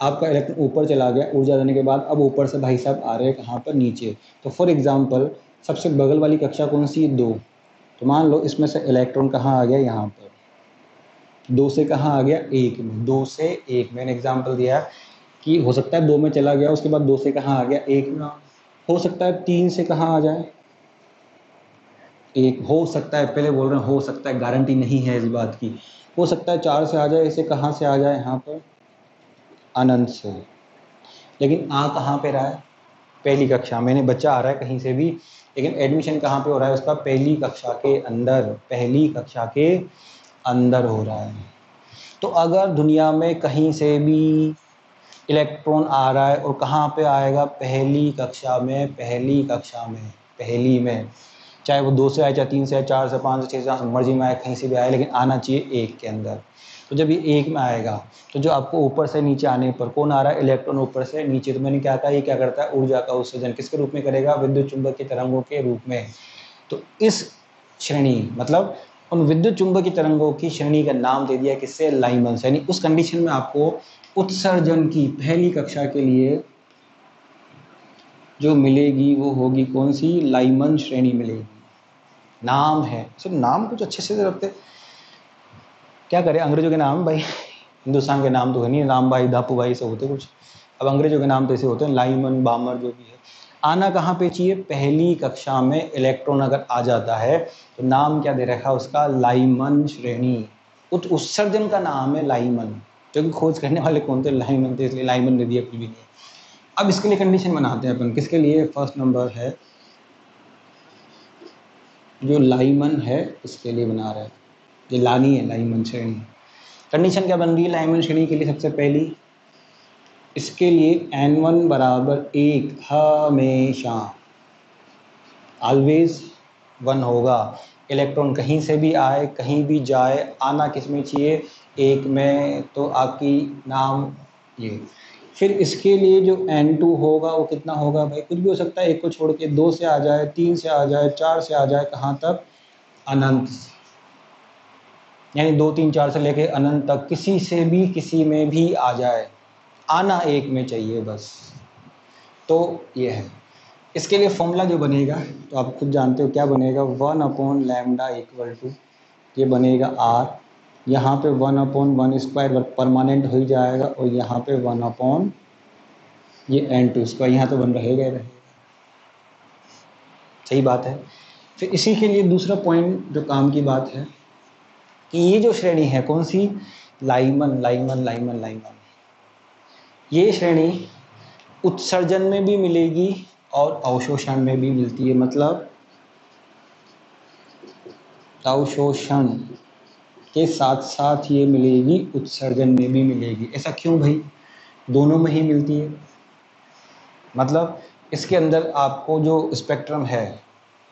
आपका इलेक्ट्रॉन ऊपर चला गया, ऊर्जा देने के बाद अब ऊपर से भाई साहब आ रहे हैं कहाँ पर, नीचे। तो फॉर एग्जाम्पल सबसे बगल वाली कक्षा कौन सी, 2। तो मान लो इसमें से इलेक्ट्रॉन कहाँ आ गया, यहाँ पर। 2 से कहाँ आ गया, 1 में। 2 से 1, मैंने एग्जाम्पल दिया कि हो सकता है 2 में चला गया, उसके बाद 2 से कहाँ आ गया, 1 में। हो सकता है 3 से कहाँ आ जाए, एक हो सकता है, पहले बोल रहे हैं हो सकता है, गारंटी नहीं है इस बात की। हो सकता है 4 से आ जाए, इसे कहाँ से आ जाए यहाँ पर, अनंत से। लेकिन आ कहाँ पे रहा है, पहली कक्षा। मैंने बच्चा आ रहा है कहीं से भी, लेकिन एडमिशन कहाँ पे हो रहा है उसका, पहली कक्षा के अंदर, पहली कक्षा के अंदर हो रहा है। तो अगर दुनिया में कहीं से भी इलेक्ट्रॉन आ रहा है, और कहाँ पे आएगा, पहली कक्षा में, पहली कक्षा में, पहली में। चाहे वो 2 से आए, चाहे 3 से आए, 4 से, 5 से, 6 से, मर्जी में आए, कहीं से भी आए, लेकिन आना चाहिए 1 के अंदर। तो जब ये 1 में आएगा, तो जो आपको ऊपर से नीचे आने पर कौन आ रहा है, इलेक्ट्रॉन ऊपर से नीचे। तो मैंने क्या कहा, ये क्या करता है, ऊर्जा का उत्सर्जन किसके रूप में करेगा, विद्युत चुंबकीय तरंगों के रूप में। तो इस श्रेणी, मतलब उन विद्युत चुंबकीय तरंगों की श्रेणी का नाम दे दिया किससे, लाइमन। यानी उस कंडीशन में आपको उत्सर्जन की पहली कक्षा के लिए जो मिलेगी वो होगी कौन सी, लाइमन श्रेणी मिलेगी। नाम है, सिर्फ नाम कुछ अच्छे से रखते, क्या करें, अंग्रेजों के नाम भाई, हिंदुस्तान के नाम तो है नहीं, राम भाई, दापू भाई से होते कुछ। अब अंग्रेजों के नाम तो ऐसे होते हैं, लाइमन, बामर, जो भी है। आना कहाँ पे चाहिए, पहली कक्षा में इलेक्ट्रॉन अगर आ जाता है तो नाम क्या दे रखा उसका, लाइमन श्रेणी। उत्सर्जन का नाम है लाइमन, क्योंकि खोज करने वाले कौन थे, लाइमन थे, इसलिए लाइमन दे दिया, कुछ भी नहीं। अब इसके लिए कंडीशन बनाते हैं अपन, किसके लिए, फर्स्ट नंबर है जो लाइमन है इसके लिए बना रहे हैं, ये लानी है लाइमन श्रेणी। कंडीशन क्या बन रही है लाइमन श्रेणी के लिए, सबसे पहली, इसके लिए n1 बराबर 1 हमेशा, ऑलवेज 1 होगा। इलेक्ट्रॉन कहीं से भी आए, कहीं भी जाए, आना किस में चाहिए, 1 में। तो आपकी नाम ये। फिर इसके लिए जो n2 होगा वो कितना होगा भाई, कुछ भी हो सकता है, 1 को छोड़ के 2 से आ जाए, 3 से आ जाए, 4 से आ जाए, कहाँ तक, अनंत। यानी 2, 3, 4 से लेके अनंत तक, किसी से भी, किसी में भी आ जाए, आना 1 में चाहिए बस। तो ये है। इसके लिए फॉर्मूला जो बनेगा, तो आप खुद जानते हो क्या बनेगा, 1/λ इक्वल टू, ये बनेगा r, यहाँ पे 1/1² परमानेंट हो ही जाएगा, और यहाँ पे 1/ ये n2 स्क्वायर, यहाँ तो बन रहेगा ही रहेगा। सही बात है। फिर इसी के लिए दूसरा पॉइंट जो काम की बात है, कि ये जो श्रेणी है कौन सी, लाइमन, लाइमन, लाइमन, लाइमन, ये श्रेणी उत्सर्जन में भी मिलेगी और अवशोषण में भी मिलती है। मतलब अवशोषण के साथ साथ ये मिलेगी, उत्सर्जन में भी मिलेगी। ऐसा क्यों भाई, दोनों में ही मिलती है। मतलब इसके अंदर आपको जो स्पेक्ट्रम है,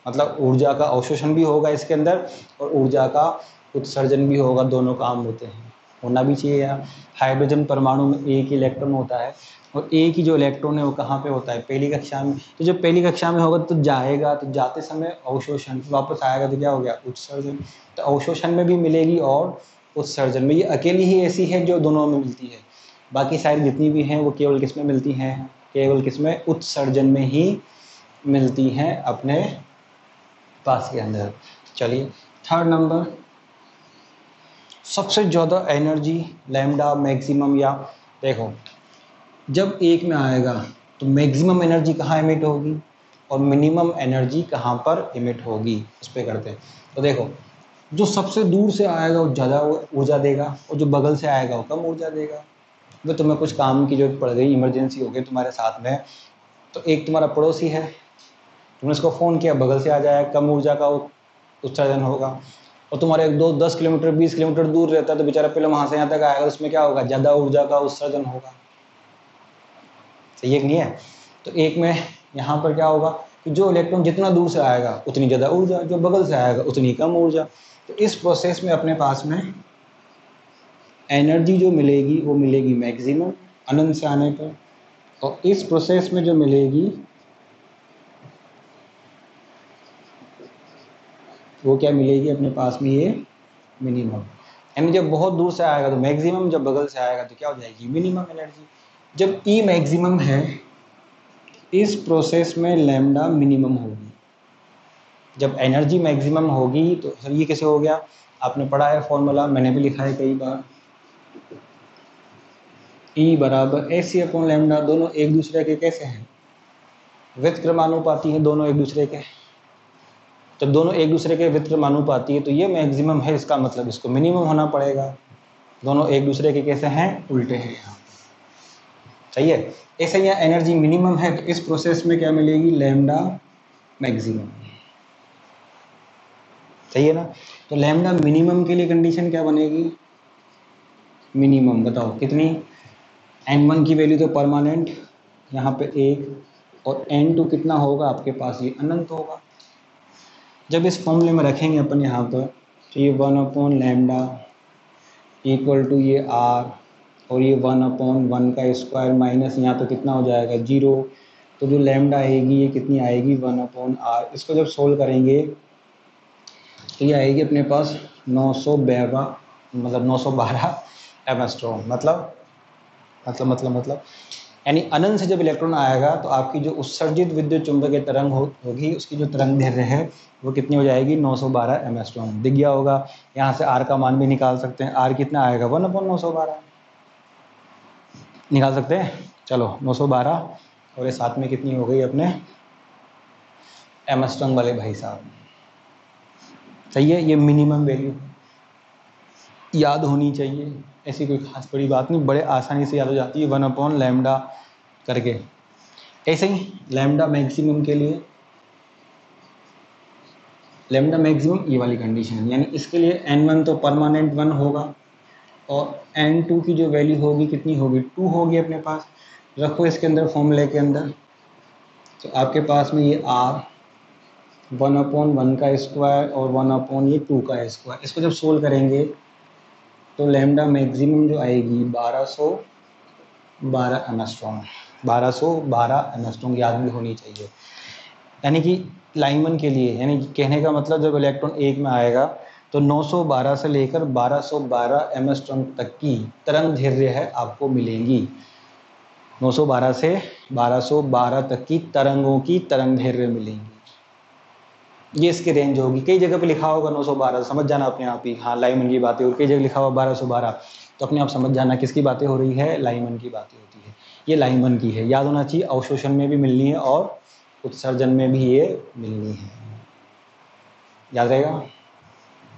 मतलब ऊर्जा का अवशोषण भी होगा इसके अंदर, और ऊर्जा का उत्सर्जन भी होगा, दोनों काम होते हैं, होना भी चाहिए यार। हाइड्रोजन परमाणु में एक ही इलेक्ट्रॉन होता है, और एक ही जो इलेक्ट्रॉन है वो कहाँ पे होता है, पहली कक्षा में। तो जब पहली कक्षा में होगा तो जाएगा, तो जाते समय अवशोषण, वापस आएगा तो क्या हो गया, उत्सर्जन। तो अवशोषण में भी मिलेगी और उत्सर्जन में। ये अकेली ही ऐसी है जो दोनों में मिलती है, बाकी सारी जितनी भी हैं वो केवल किस में मिलती हैं, केवल किस में, उत्सर्जन में ही मिलती हैं अपने पास के अंदर। चलिए थर्ड नंबर, सबसे ज़्यादा एनर्जी लैम्डा मैक्सिमम, या देखो जब 1 में आएगा तो मैक्सिमम एनर्जी कहाँ इमिट होगी, और मिनिमम एनर्जी कहाँ पर इमिट होगी, उस पर करते हैं। तो देखो जो सबसे दूर से आएगा वो ज़्यादा ऊर्जा देगा, और जो बगल से आएगा वो कम ऊर्जा देगा। वो तुम्हें कुछ काम की जरूरत पड़ गई, इमरजेंसी हो गई तुम्हारे साथ में, तो एक तुम्हारा पड़ोसी है, तुमने उसको फ़ोन किया, बगल से आ जाए, कम ऊर्जा का उत्सर्जन होगा। और तुम्हारे 10 किलोमीटर 20 किलोमीटर दूर रहता है, तो बेचारा पहले वहाँ से यहाँ तक आएगा, उसमें क्या होगा, ज़्यादा ऊर्जा का उत्सर्जन होगा। सही है कि नहीं है। तो एक में यहाँ पर क्या होगा कि जो इलेक्ट्रॉन जितना दूर से आएगा उतनी ज़्यादा ऊर्जा, जो बगल से आएगा उतनी कम ऊर्जा। तो इस प्रोसेस में अपने पास में एनर्जी जो मिलेगी वो मिलेगी मैक्सिमम, अनंत से आने पर, और इस प्रोसेस में जो मिलेगी वो क्या मिलेगी अपने पास में, ये मिनिमम। यानी जब बहुत दूर से आएगा तो मैक्सिमम, जब बगल से आएगा तो क्या हो जाएगी, मिनिमम एनर्जी। जब ई मैक्सिमम है, इस प्रोसेस में लैम्डा मिनिमम होगी। जब एनर्जी मैक्सिमम होगी तो सर ये कैसे हो गया, आपने पढ़ा है फॉर्मूला, मैंने भी लिखा है कई बार, E बराबर Ac/λ, दोनों एक दूसरे के कैसे हैं, व्युत्क्रमानुपाती हैं दोनों एक दूसरे के। जब दोनों एक दूसरे के वित्रमानुपाती है तो ये मैक्सिमम है, इसका मतलब इसको मिनिमम होना पड़ेगा। दोनों एक दूसरे के कैसे हैं, उल्टे हैं यहाँ, सही है। ऐसे यहाँ एनर्जी मिनिमम है तो इस प्रोसेस में क्या मिलेगी, लैम्डा मैक्सिमम, सही है ना। तो लैम्डा मिनिमम के लिए कंडीशन क्या बनेगी, मिनिमम बताओ कितनी, n1 की वैल्यू तो परमानेंट यहाँ पे 1, और n2 कितना होगा आपके पास, ये अनंत होगा। जब इस फॉर्मूले में रखेंगे अपन यहाँ पर तो ये 1 लैम्डा इक्वल टू ये r, और ये 1/1 का स्क्वायर माइनस यहाँ पे कितना हो जाएगा 0, तो जो लैम्डा आएगी ये कितनी आएगी 1/r। इसको जब सोल्व करेंगे तो ये आएगी अपने पास 912, मतलब 912 एमस्ट्रॉन, मतलब यानी अनंत से जब इलेक्ट्रॉन आएगा तो आपकी जो उत्सर्जित विद्युत चुंबकीय तरंग होगी, उसकी जो तरंग दैर्ध्य है वो कितनी हो जाएगी 912 एमस्ट्रॉन। दिख गया होगा, यहाँ से आर का मान भी निकाल सकते हैं, आर कितना आएगा 1/912 निकाल सकते हैं। चलो 912 और ये साथ में कितनी हो गई अपने एमस्ट्रॉन वाले भाई साहब, सही है। ये मिनिमम वैल्यू याद होनी चाहिए, ऐसी कोई खास बड़ी बात नहीं, बड़े आसानी से याद हो जाती है 1 लैम्डा करके। ऐसे ही लैम्डा मैक्सिमम के लिए, लैम्डा मैक्सिमम ये वाली कंडीशन है, यानी इसके लिए n1 तो परमानेंट 1 होगा और n2 की जो वैल्यू होगी कितनी होगी 2 होगी अपने पास। रखो इसके अंदर फॉर्मूले के अंदर, तो आपके पास में ये r 1/1 का स्क्वायर और 1/2 का स्क्वायर, इसको जब सोल्व करेंगे तो लैम्डा मैक्सिमम जो आएगी 1212 एमस्ट्रॉन, 1212 एमस्ट्रॉन याद भी होनी चाहिए। यानी कि लाइनमैन के लिए, यानी कहने का मतलब जब इलेक्ट्रॉन एक में आएगा तो 912 से लेकर 1212 एमस्ट्रॉन तक की तरंग दैर्ध्य है आपको मिलेंगी। 912 से 1212 तक की तरंगों की तरंग दैर्ध्य मिलेंगी, ये इसकी रेंज होगी। कई जगह पे लिखा होगा 912, समझ जाना अपने आप ही, हाँ लाइमन की बातें, और कई जगह लिखा हुआ 1212, तो अपने आप समझ जाना किसकी बातें हो रही है, लाइमन की बातें होती है। ये लाइमन की है, याद होना चाहिए, अवशोषण में भी मिलनी है और उत्सर्जन में भी ये मिलनी है। याद रहेगा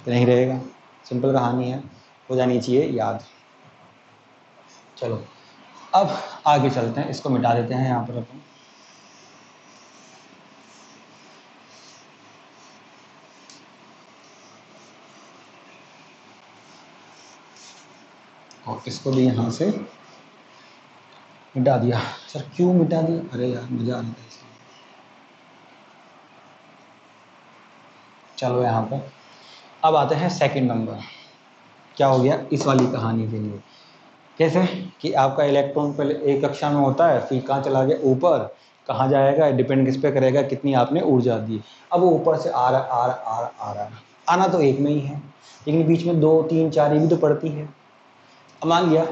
कि नहीं रहेगा, सिंपल कहानी है, हो जानी चाहिए याद। चलो अब आगे चलते हैं, इसको मिटा देते हैं यहाँ पर अपन। और इसको भी यहाँ से मिटा दिया। सर क्यों मिटा दिया, अरे यार मजा आ रहा था इसमें। चलो यहाँ पर अब आते हैं सेकंड नंबर, क्या हो गया इस वाली कहानी के लिए। कैसे कि आपका इलेक्ट्रॉन पहले एक कक्षा में होता है, फिर कहाँ चला गया ऊपर, कहाँ जाएगा डिपेंड किस पे करेगा, कितनी आपने ऊर्जा दी। अब वो ऊपर से आ रहा आना तो एक में ही है, लेकिन बीच में 2 3 4 ये भी तो पड़ती है। अब मान लिया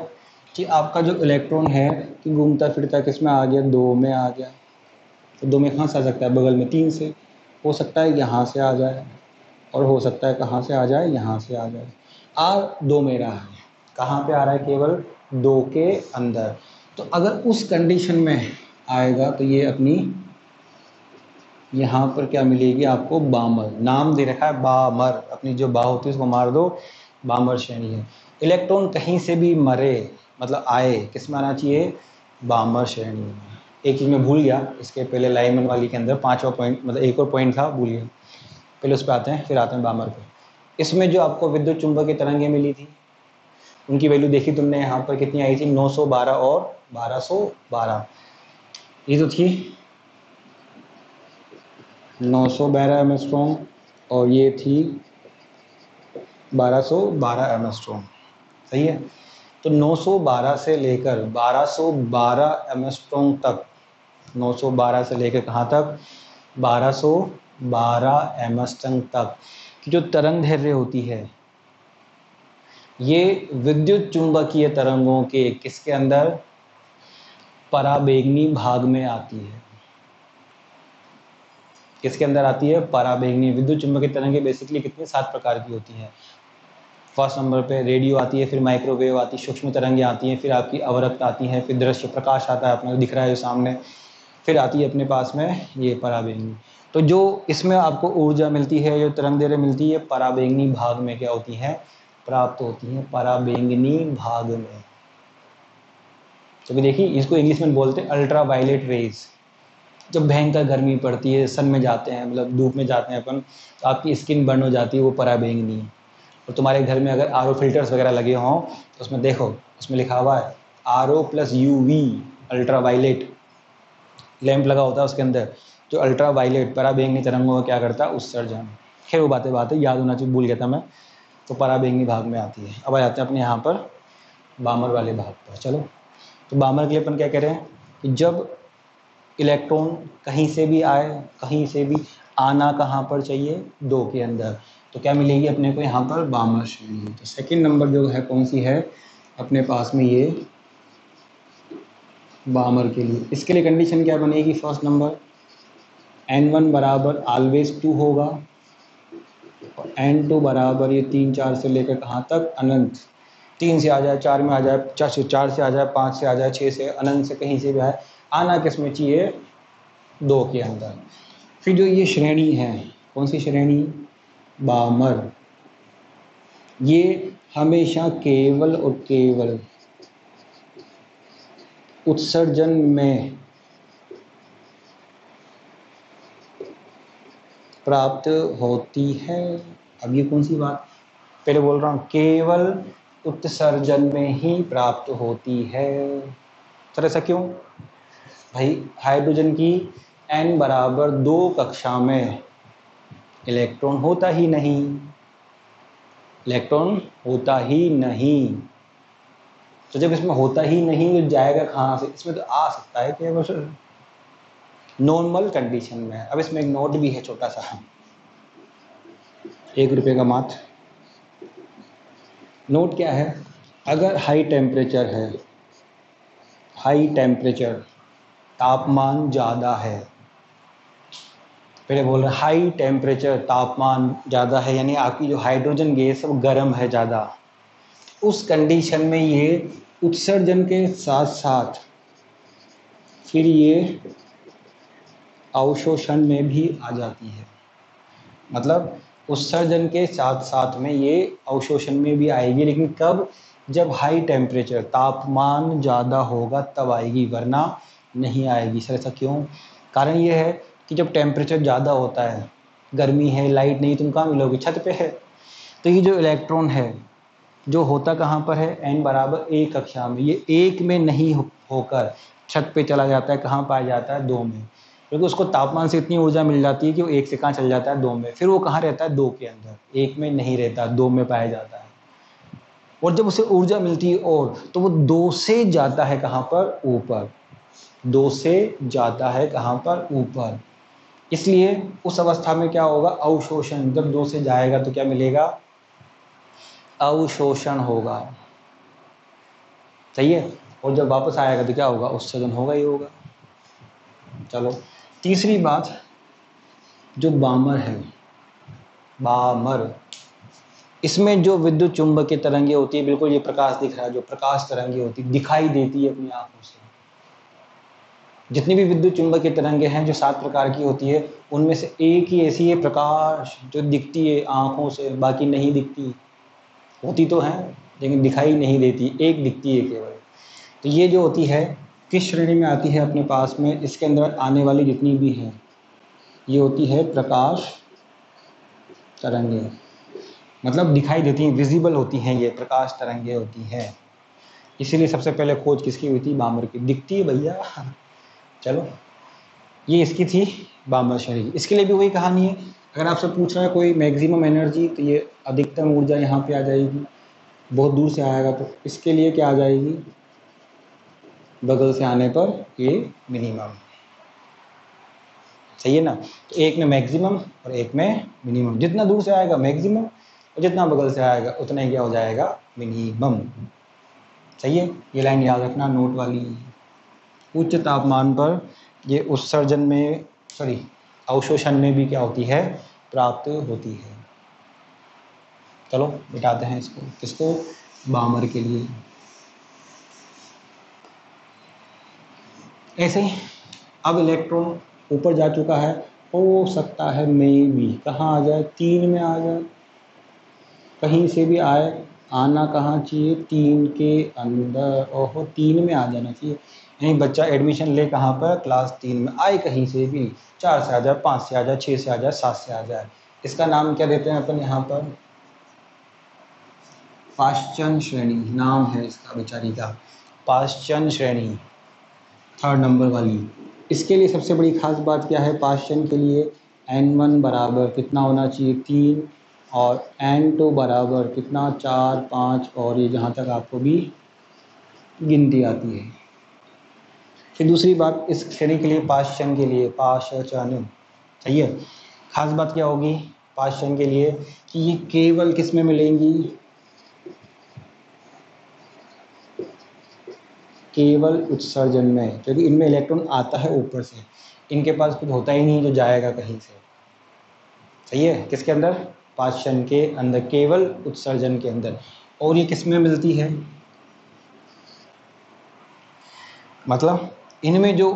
कि आपका जो इलेक्ट्रॉन है कि घूमता फिरता किस में आ गया, 2 में आ गया, तो 2 में कहाँ से आ सकता है, बगल में 3 से, हो सकता है यहाँ से आ जाए, और हो सकता है कहाँ से आ जाए, यहाँ से आ जाए। R2 में रहा है, कहाँ पे आ रहा है, केवल 2 के अंदर। तो अगर उस कंडीशन में आएगा तो ये अपनी यहाँ पर क्या मिलेगी आपको, बामर, नाम दे रखा है बामर, अपनी जो बा होती है उसको मार दो, बामर श्रेणी है। इलेक्ट्रॉन कहीं से भी मरे मतलब आए, किस में आना चाहिए, बामर श्रेणी में। एक चीज़ मैं भूल गया, इसके पहले लाइमन वाली के अंदर 5वां पॉइंट, मतलब एक और पॉइंट था, भूल गया, पहले उस पर आते हैं फिर आते हैं बामर पे। इसमें जो आपको विद्युत चुंबकीय तरंगें मिली थी उनकी वैल्यू देखी तुमने, यहाँ पर कितनी आई थी, 912 और 1212, ये तो थी 912 एमस्ट्रॉन और ये थी 1212 एमस्ट्रॉन, सही है। तो 912 से लेकर 1212 एमस्ट्रॉन तक, 912 से लेकर कहाँ तक, 1212 एमस्ट्रॉन तक की जो तरंग दैर्ध्य होती है, ये विद्युत चुंबकीय तरंगों के किसके अंदर, पराबैंगनी भाग में आती है। किसके अंदर आती है, पराबैंगनी। विद्युत चुंबकीय तरंगें बेसिकली कितने 7 प्रकार की होती हैं। फर्स्ट नंबर पे रेडियो आती है, फिर माइक्रोवेव आती है, सूक्ष्म तरंगें आती हैं, फिर आपकी अवरक्त आती हैं, फिर दृश्य प्रकाश आता है, अपने दिख रहा है जो सामने, फिर आती है अपने पास में ये पराबैंगनी। तो जो इसमें आपको ऊर्जा मिलती है, जो तरंग दैर्ध्य मिलती है, पराबैंगनी भाग में क्या होती है, प्राप्त होती है, पराबैंगनी भाग में। तो देखिए इसको इंग्लिश में बोलते हैं अल्ट्रा वायलेट रेज। जब भयंकर गर्मी पड़ती है, सन में जाते हैं, मतलब धूप में जाते हैं अपन, तो आपकी स्किन बर्न हो जाती है, वो पराबैंगनी। और तुम्हारे घर में अगर आरओ फिल्टर्स वगैरह लगे हों तो उसमें देखो, उसमें लिखा हुआ है RO plus UV ultra violet lamp लगा होता है उसके अंदर, जो अल्ट्रा वायलेट पराबैंगनी तरंगों का क्या करता है, उत्सर्जन। खैर वो बातें याद होना चाहिए, भूल गया था मैं। तो पराबैंगनी भाग में आती है। अब आ जाते हैं अपने यहाँ पर बामर वाले भाग पर। चलो, तो बामर के लिए अपन क्या कह रहे हैं कि जब इलेक्ट्रॉन कहीं से भी आए, कहीं से भी आना कहाँ पर चाहिए, 2 के अंदर, तो क्या मिलेगी अपने को यहाँ पर बामर श्रेणी। तो सेकंड नंबर जो है कौन सी है अपने पास में, ये बामर के लिए। इसके लिए कंडीशन क्या बनेगी, फर्स्ट नंबर n1 बराबर ऑलवेज 2 होगा और n2 बराबर ये 3 4 से लेकर कहाँ तक, अनंत। 3 से आ जाए, 4 में आ जाए, 4 से आ जाए, 5 से आ जाए, 6 से, अनंत से कहीं से भी आए, आना किस में चाहिए, 2 के अंदर। फिर जो ये श्रेणी है, कौन सी श्रेणी, बामर, ये हमेशा केवल और केवल उत्सर्जन में प्राप्त होती है। अब ये कौन सी बात, पहले बोल रहा हूँ केवल उत्सर्जन में ही प्राप्त होती है। सर ऐसा क्यों भाई, हाइड्रोजन की n बराबर 2 कक्षा में इलेक्ट्रॉन होता ही नहीं, इलेक्ट्रॉन होता ही नहीं। तो जब इसमें होता ही नहीं तो जाएगा कहाँ से, इसमें तो आ सकता है केवल नॉर्मल कंडीशन में। अब इसमें एक नोट भी है छोटा सा, 1 रुपये का मात्र। नोट क्या है, अगर हाई टेम्परेचर है, हाई टेम्परेचर तापमान ज़्यादा है, पहले बोल रहे हाई टेम्परेचर तापमान ज़्यादा है, यानी आपकी जो हाइड्रोजन गैस है वो गर्म है ज़्यादा, उस कंडीशन में ये उत्सर्जन के साथ साथ फिर ये अवशोषण में भी आ जाती है। मतलब उत्सर्जन के साथ साथ में ये अवशोषण में भी आएगी, लेकिन कब, जब हाई टेम्परेचर तापमान ज़्यादा होगा तब आएगी, वरना नहीं आएगी। सर ऐसा क्यों, कारण ये है कि जब टेम्परेचर ज़्यादा होता है, गर्मी है, लाइट नहीं, तुम कहाँ मिलोगे, छत पे है, तो ये जो इलेक्ट्रॉन है जो होता कहाँ पर है, n बराबर 1 कक्षा में, ये 1 में नहीं होकर छत पे चला जाता है, कहाँ पाया जाता है, 2 में, क्योंकि उसको तापमान से इतनी ऊर्जा मिल जाती है कि वो 1 से कहाँ चल जाता है, 2 में। फिर वो कहाँ रहता है, 2 के अंदर, 1 में नहीं रहता, 2 में पाया जाता है। और जब उसे ऊर्जा मिलती है और, तो वो 2 से जाता है कहाँ पर, ऊपर, 2 से जाता है कहाँ पर, ऊपर। इसलिए उस अवस्था में क्या होगा, अवशोषण। जब 2 से जाएगा तो क्या मिलेगा, अवशोषण होगा, सही है। और जब वापस आएगा तो क्या होगा, उत्सर्जन होगा ही होगा। चलो, तीसरी बात, जो बामर है, बामर, इसमें जो विद्युत चुंबकीय तरंगे होती है, बिल्कुल ये प्रकाश दिख रहा है, जो प्रकाश तरंगे होती है, दिखाई देती है अपनी आंखों से। जितनी भी विद्युत चुंबकीय तरंगे हैं जो 7 प्रकार की होती है, उनमें से एक ही ऐसी है प्रकाश जो दिखती है आंखों से, बाकी नहीं दिखती। होती तो है लेकिन दिखाई नहीं देती, एक दिखती है केवल। तो ये जो होती है किस श्रेणी में आती है अपने पास में, इसके अंदर आने वाली जितनी भी हैं ये होती है प्रकाश तरंगे, मतलब दिखाई देती हैं, विजिबल होती हैं, ये प्रकाश तरंगे होती हैं। इसीलिए सबसे पहले खोज किसकी हुई थी, बामर की। दिखती है भैया। चलो, ये इसकी थी बामर श्रेणी। इसके लिए भी वही कहानी है, अगर आपसे पूछ रहा है कोई मैक्सिमम एनर्जी, तो ये अधिकतम ऊर्जा यहाँ पे आ जाएगी, बहुत दूर से आएगा तो इसके लिए क्या आ जाएगी, बगल से आने पर ये मिनिमम, सही है ना। तो एक में मैक्सिमम और एक में मिनिमम, जितना दूर से आएगा मैक्सिमम और जितना बगल से आएगा उतना ही क्या हो जाएगा, मिनिमम, सही है। ये लाइन याद रखना, नोट वाली। उच्च तापमान पर ये उत्सर्जन में, सॉरी, अवशोषण में भी क्या होती है, प्राप्त होती है। चलो मिटाते हैं इसको, किसको, बामर के लिए। ऐसे ही अब इलेक्ट्रॉन ऊपर जा चुका है, हो सकता है मे बी कहाँ आ जाए, 3 में आ जाए, कहीं से भी आए, आना कहाँ चाहिए, 3 के अंदर, ओहो 3 में आ जाना चाहिए। यानी बच्चा एडमिशन ले कहाँ पर, क्लास 3 में, आए कहीं से भी, 4 से आ जाए, 5 से आ जाए, 6 से आ जाए, 7 से आ जाए। इसका नाम क्या देते हैं अपन यहाँ पर, पाश्चन श्रेणी नाम है इसका बेचारी का, पाश्चन श्रेणी, 3rd नंबर वाली। इसके लिए सबसे बड़ी खास बात क्या है, पाश्चन के लिए n1 बराबर कितना होना चाहिए, 3, और n2 बराबर कितना, 4, 5, और ये जहाँ तक आपको भी गिनती आती है। फिर दूसरी बात, इस श्रेणी के लिए, पाश्चन के लिए, पाश्चन, सही है। खास बात क्या होगी पाश्चन के लिए, कि ये केवल किस में मिलेंगी, केवल उत्सर्जन में, क्योंकि इनमें इलेक्ट्रॉन आता है ऊपर से, इनके पास कुछ होता ही नहीं जो जाएगा कहीं से, सही है। किसके अंदर, पाश्चन के अंदर, केवल उत्सर्जन के अंदर। और ये किस में मिलती है, मतलब इनमें जो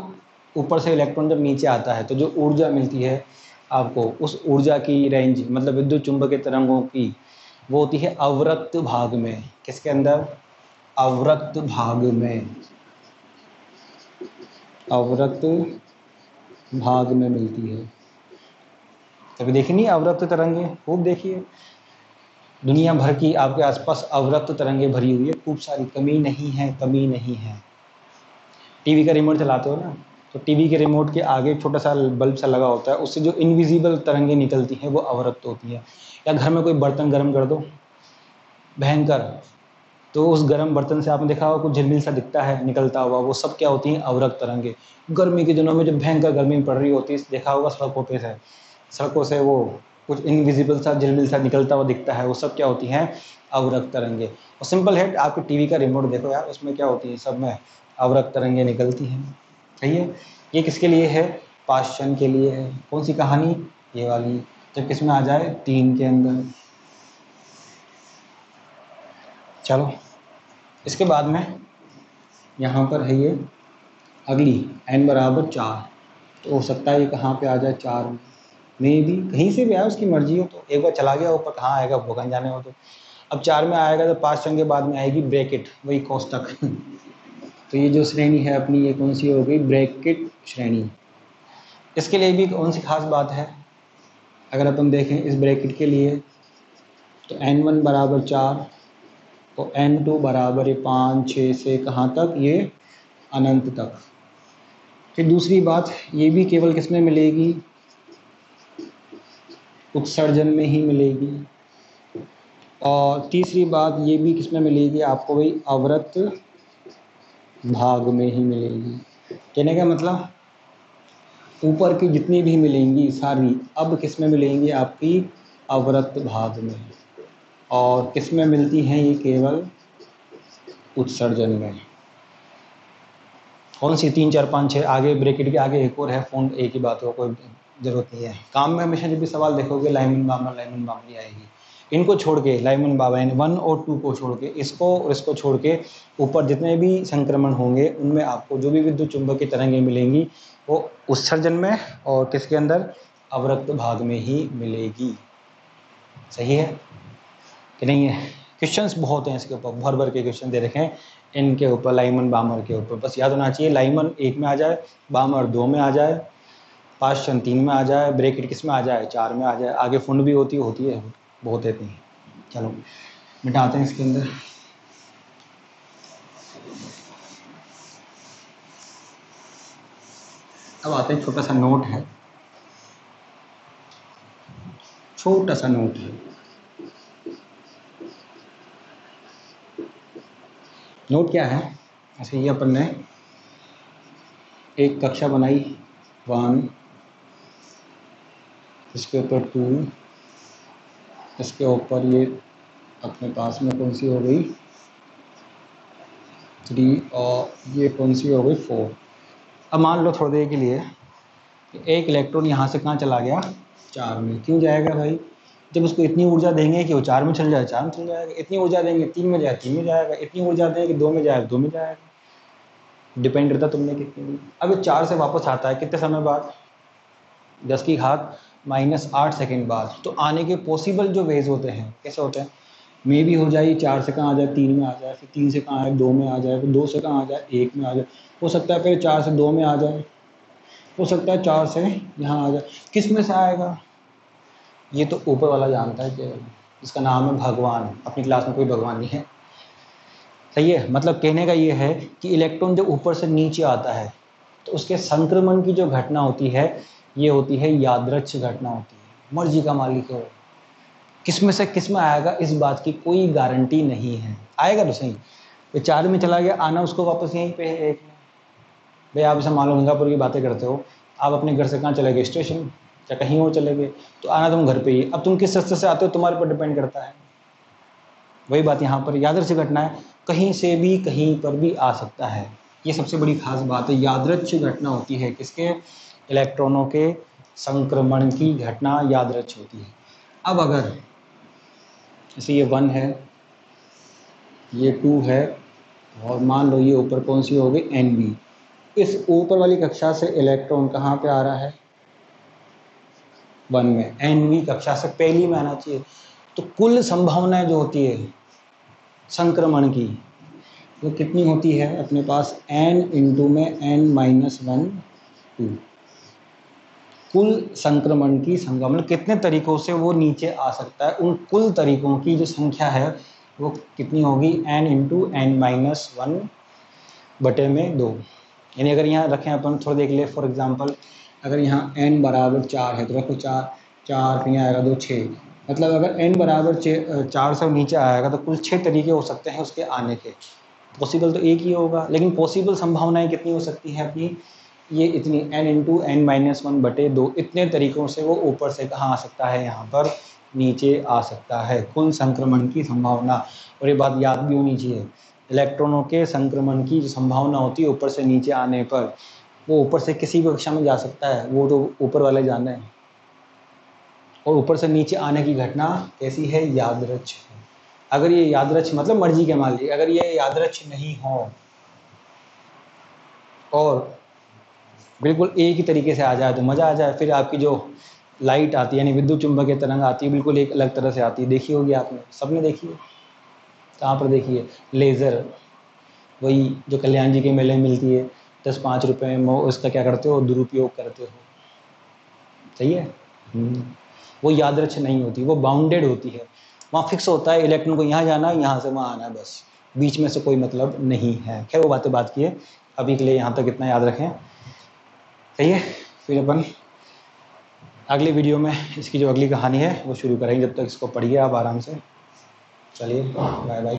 ऊपर से इलेक्ट्रॉन जब नीचे आता है तो जो ऊर्जा मिलती है आपको, उस ऊर्जा की रेंज, मतलब विद्युत चुंबकीय तरंगों की, वो होती है अवरक्त भाग में। किसके अंदर, अवरक्त भाग में, अवरक्त भाग में मिलती है। कभी देखी नहीं अवरक्त तरंगे, खूब देखिए, दुनिया भर की आपके आसपास अवरक्त तरंगे भरी हुई है, खूब सारी, कमी नहीं है, कमी नहीं है। टीवी का रिमोट चलाते हो ना, तो टीवी के रिमोट के आगे छोटा सा बल्ब सा लगा होता है, उससे जो इनविजिबल तरंगे निकलती हैं वो अवरक्त होती है। या घर में कोई बर्तन गर्म कर दो भयंकर, तो उस गर्म बर्तन से आपने देखा होगा कुछ झिलमिल सा दिखता है निकलता हुआ, वो सब क्या होती हैं, अवरक्त तरंगे। गर्मी के दिनों में जब भयंकर गर्मी पड़ रही होती है, देखा होगा सड़कों पे से, सड़कों से वो कुछ इनविजिबल सा झिलमिल सा निकलता हुआ दिखता है, वो सब क्या होती हैं, अवरक्त तरंगे। और सिंपल है, आपके टीवी का रिमोट देखो यार, उसमें क्या होती है, सब में अवरक्त तरंगे निकलती हैं, सही है। ये किसके लिए है, पाश्चन के लिए है। कौन सी कहानी, ये वाली, जब किस में आ जाए, 3 के अंदर। चलो इसके बाद में यहाँ पर है ये अगली, n बराबर 4, तो हो सकता है ये कहाँ पे आ जाए, 4 में भी, कहीं से भी आए, उसकी मर्जी हो, तो एक बार चला गया ऊपर, कहाँ आएगा वो कहीं जाने हो। तो अब 4 में आएगा तो पाश्चन के बाद में आएगी ब्रैकेट, वही कोष्टक तो ये जो श्रेणी है अपनी, ये कौन सी हो गई, ब्रैकेट श्रेणी। इसके लिए भी कौन सी खास बात है, अगर अपन देखें इस ब्रैकेट के लिए, तो n1 बराबर 4, तो n2 बराबर 5, 6 से कहाँ तक, ये अनंत तक। फिर दूसरी बात, ये भी केवल किस में मिलेगी, उत्सर्जन में ही मिलेगी। और तीसरी बात, ये भी किस में मिलेगी आपको, वही अवरक्त भाग में ही मिलेगी। कहने का मतलब, ऊपर की जितनी भी मिलेंगी सारी, अब किस में मिलेंगी, आपकी अवरक्त भाग में। और किस में मिलती हैं ये, केवल उत्सर्जन में। कौन सी, 3, 4, 5, 6, आगे ब्रैकेट के आगे एक और है, फोन एक ही बात हो, कोई जरूरत नहीं है। काम में हमेशा जब भी सवाल देखोगे लाइमन बामर ही आएगी। इनको छोड़ के, लाइमन बाबा 1 और 2 को छोड़ के, इसको और इसको छोड़ के, ऊपर जितने भी संक्रमण होंगे उनमें आपको जो भी विद्युत चुंबक की तरंगें मिलेंगी वो उत्सर्जन में और किसके अंदर, अवरक्त भाग में ही मिलेगी। सही है कि नहीं है। क्वेश्चंस बहुत हैं इसके ऊपर, भर भर के क्वेश्चन दे रखे हैं इनके ऊपर, लाइमन बामर के ऊपर। बस याद होना चाहिए, लाइमन 1 में आ जाए, बामर 2 में आ जाए, पाश्चन 3 में आ जाए, ब्रैकेट किस में आ जाए, 4 में आ जाए। आगे फुंड भी होती है, बहुत रहती हैं। चलो मिटाते हैं इसके अंदर। अब आते हैं, छोटा सा नोट है, छोटा सा नोट है। नोट क्या है, ऐसे ये अपन ने एक कक्षा बनाई, 1, इसके ऊपर 2, इसके ऊपर ये अपने पास में कौन सी हो गई, 3, और ये कौन सी हो गई, 4। अब मान लो थोड़ी देर के लिए एक इलेक्ट्रॉन यहाँ से कहाँ चला गया, 4 में। क्यों जाएगा भाई, जब उसको इतनी ऊर्जा देंगे कि वो 4 में चल जाए, 4 में चल जाएगा। इतनी ऊर्जा देंगे 3 में जाए, 3 में जाएगा। इतनी ऊर्जा देंगे 2 में जाए, 2 में जाएगा। डिपेंड करता तुमने कितनी दी। अब 4 से वापस आता है कितने समय बाद, 10 की घात -8 सेकेंड बाद। तो आने के पॉसिबल जो वेज होते हैं कैसे होते हैं, मे भी हो जाए 4 से कहाँ आ जाए 3 में आ जाए, फिर 3 से कहाँ आए 2 में आ जाए, फिर 2 से कहाँ आ जाए 1 में आ जाए, हो सकता है फिर 4 से 2 में आ जाए, हो सकता है 4 से यहाँ आ जाए। किस में से आएगा ये तो ऊपर वाला जानता है केवल, इसका नाम है भगवान। अपनी क्लास में कोई भगवान नहीं है, सही है। मतलब कहने का ये है कि इलेक्ट्रॉन जब ऊपर से नीचे आता है तो उसके संक्रमण की जो घटना होती है ये होती है यादृच्छ घटना होती है। मर्जी का मालिक है, किस में से किस में आएगा इस बात की कोई गारंटी नहीं है। आएगा तो सही, ये 4 में चला गया, आना उसको वापस यहीं पे है 1 में। भाई आप इसे मान लो गंगापुर की बातें करते हो, आप अपने घर से कहाँ चले गए, स्टेशन या कहीं और चले गए, तो आना तुम घर पे ही। अब तुम किस रास्ते से आते हो तुम्हारे पर डिपेंड करता है। वही बात यहाँ पर यादृच्छ घटना है, कहीं से भी कहीं पर भी आ सकता है। ये सबसे बड़ी खास बात है, यादृच्छ घटना होती है किसके, इलेक्ट्रॉनों के संक्रमण की घटना यादृच्छ होती है। अब अगर जैसे ये 1 है, ये 2 है, और मान लो ये ऊपर कौन सी हो गई Nb, इस ऊपर वाली कक्षा से इलेक्ट्रॉन कहाँ पे आ रहा है 1 में, Nb कक्षा से पहली में आना चाहिए। तो कुल संभावनाएं जो होती है संक्रमण की वो कितनी होती है अपने पास, n इंटू में n-1 2। कुल संक्रमण की संख्या मतलब कितने तरीकों से वो नीचे आ सकता है, उन कुल तरीकों की जो संख्या है वो कितनी होगी, n इंटू n-1 बटे में 2। यानी अगर यहाँ रखें अपन थोड़ा देख ले, फॉर एग्जांपल अगर यहाँ n बराबर 4 है तो रखो 4 4 फिर यहाँ आएगा 2 6, मतलब अगर n बराबर 4 से नीचे आएगा तो कुल 6 तरीके हो सकते हैं उसके आने के। पॉसिबल तो एक ही होगा, लेकिन पॉसिबल संभावनाएं कितनी हो सकती हैं अपनी, ये इतनी n इंटू n-1 बटे 2, इतने तरीकों से वो ऊपर से कहाँ आ सकता है, यहाँ पर नीचे आ सकता है। कुल संक्रमण की संभावना, और ये बात याद भी होनी चाहिए, इलेक्ट्रॉनों के संक्रमण की जो संभावना होती है ऊपर से नीचे आने पर, वो ऊपर से किसी भी कक्षा में जा सकता है, वो तो ऊपर वाले जाने हैं। और ऊपर से नीचे आने की घटना कैसी है, यादृच्छ। अगर ये यादृच्छ मतलब मर्जी के मालिक, अगर ये यादृच्छ नहीं हो और बिल्कुल एक ही तरीके से आ जाए तो मज़ा आ जाए। फिर आपकी जो लाइट आती है यानी विद्युत चुंबकीय तरंग आती है बिल्कुल एक अलग तरह से आती है, देखी होगी आपने, सबने देखी है। कहाँ पर देखी है, लेज़र, वही जो कल्याण जी के मेले में मिलती है 10-5 रुपये में, उसका क्या करते हो, दुरुपयोग करते हो, सही है। वो यादृच्छ नहीं होती, वो बाउंडेड होती है, वहाँ फिक्स होता है इलेक्ट्रॉन को यहाँ जाना है यहाँ से वहाँ आना है, बस बीच में से कोई मतलब नहीं है। खैर वो बातें बात की है, अभी के लिए यहाँ तक इतना याद रखें, सही है। फिर अपन अगली वीडियो में इसकी जो अगली कहानी है वो शुरू करेंगे, जब तक इसको पढ़िए आप आराम से। चलिए बाय बाय।